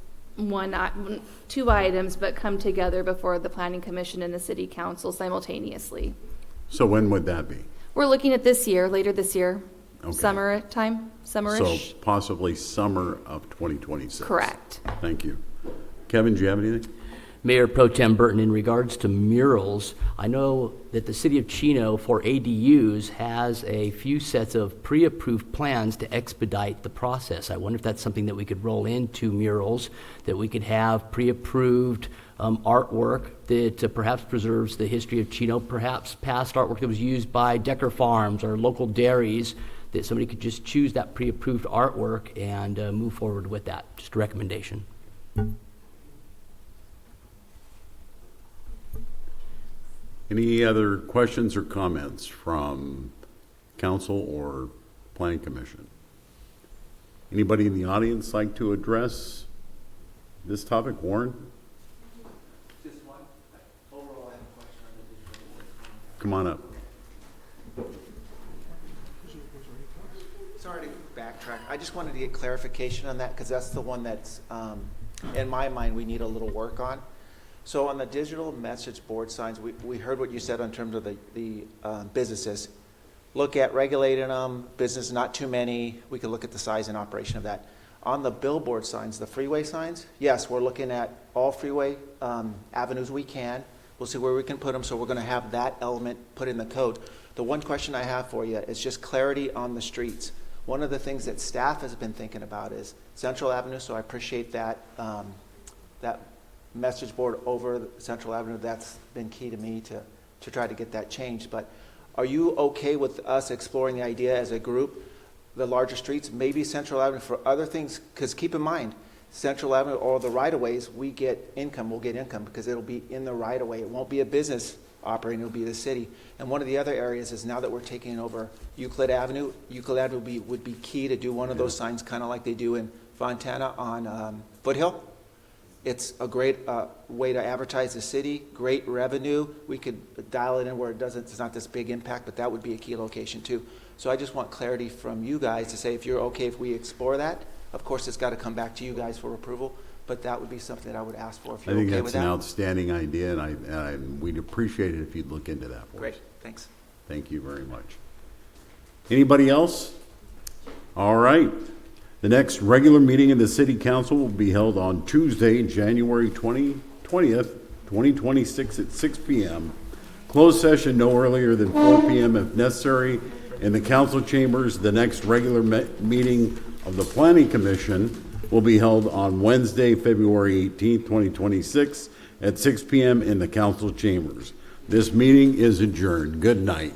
two items, but come together before the Planning Commission and the City Council simultaneously. So when would that be? We're looking at this year, later this year, Okay. summer time, summerish. So possibly summer of 2026. Correct. Thank you. Kevin, do you have anything? Mayor Pro Tem Burton, in regards to murals, I know that the city of Chino for ADUs has a few sets of pre-approved plans to expedite the process. I wonder if that's something that we could roll into murals, that we could have pre-approved artwork that perhaps preserves the history of Chino, perhaps past artwork that was used by Decker Farms or local dairies, that somebody could just choose that pre-approved artwork and move forward with that. Just a recommendation. Any other questions or comments from council or planning commission? Anybody in the audience like to address this topic? Warren? Just one. Overall, I have a question on the digital board. Come on up. Sorry to backtrack. I just wanted to get clarification on that because that's the one that's, in my mind, we need a little work on. So on the digital message board signs, we heard what you said in terms of the businesses. Look at regulating them, business not too many. We could look at the size and operation of that. On the billboard signs, the freeway signs, yes, we're looking at all freeway avenues we can. We'll see where we can put them, so we're going to have that element put in the code. The one question I have for you is just clarity on the streets. One of the things that staff has been thinking about is Central Avenue, so I appreciate that, that message board over Central Avenue. That's been key to me to try to get that changed. But are you okay with us exploring the idea as a group, the larger streets, maybe Central Avenue for other things? Because keep in mind, Central Avenue or the right-of-ways, we'll get income because it'll be in the right-of-way. It won't be a business operating, it'll be the city. And one of the other areas is now that we're taking over Euclid Avenue would be key to do one of those signs kind of like they do in Fontana on Foothill. It's a great way to advertise the city, great revenue. We could dial it in where it's not this big impact, but that would be a key location too. So I just want clarity from you guys to say if you're okay if we explore that. Of course, it's got to come back to you guys for approval, but that would be something that I would ask for if you're okay with that. I think that's an outstanding idea, and we'd appreciate it if you'd look into that for us. Great, thanks. Thank you very much. Anybody else? All right. The next regular meeting of the City Council will be held on Tuesday, January 20th, 2026 at 6 p.m. Closed session no earlier than 4 p.m. if necessary in the council chambers. The next regular meeting of the Planning Commission will be held on Wednesday, February 18th, 2026 at 6 p.m. in the council chambers. This meeting is adjourned. Good night.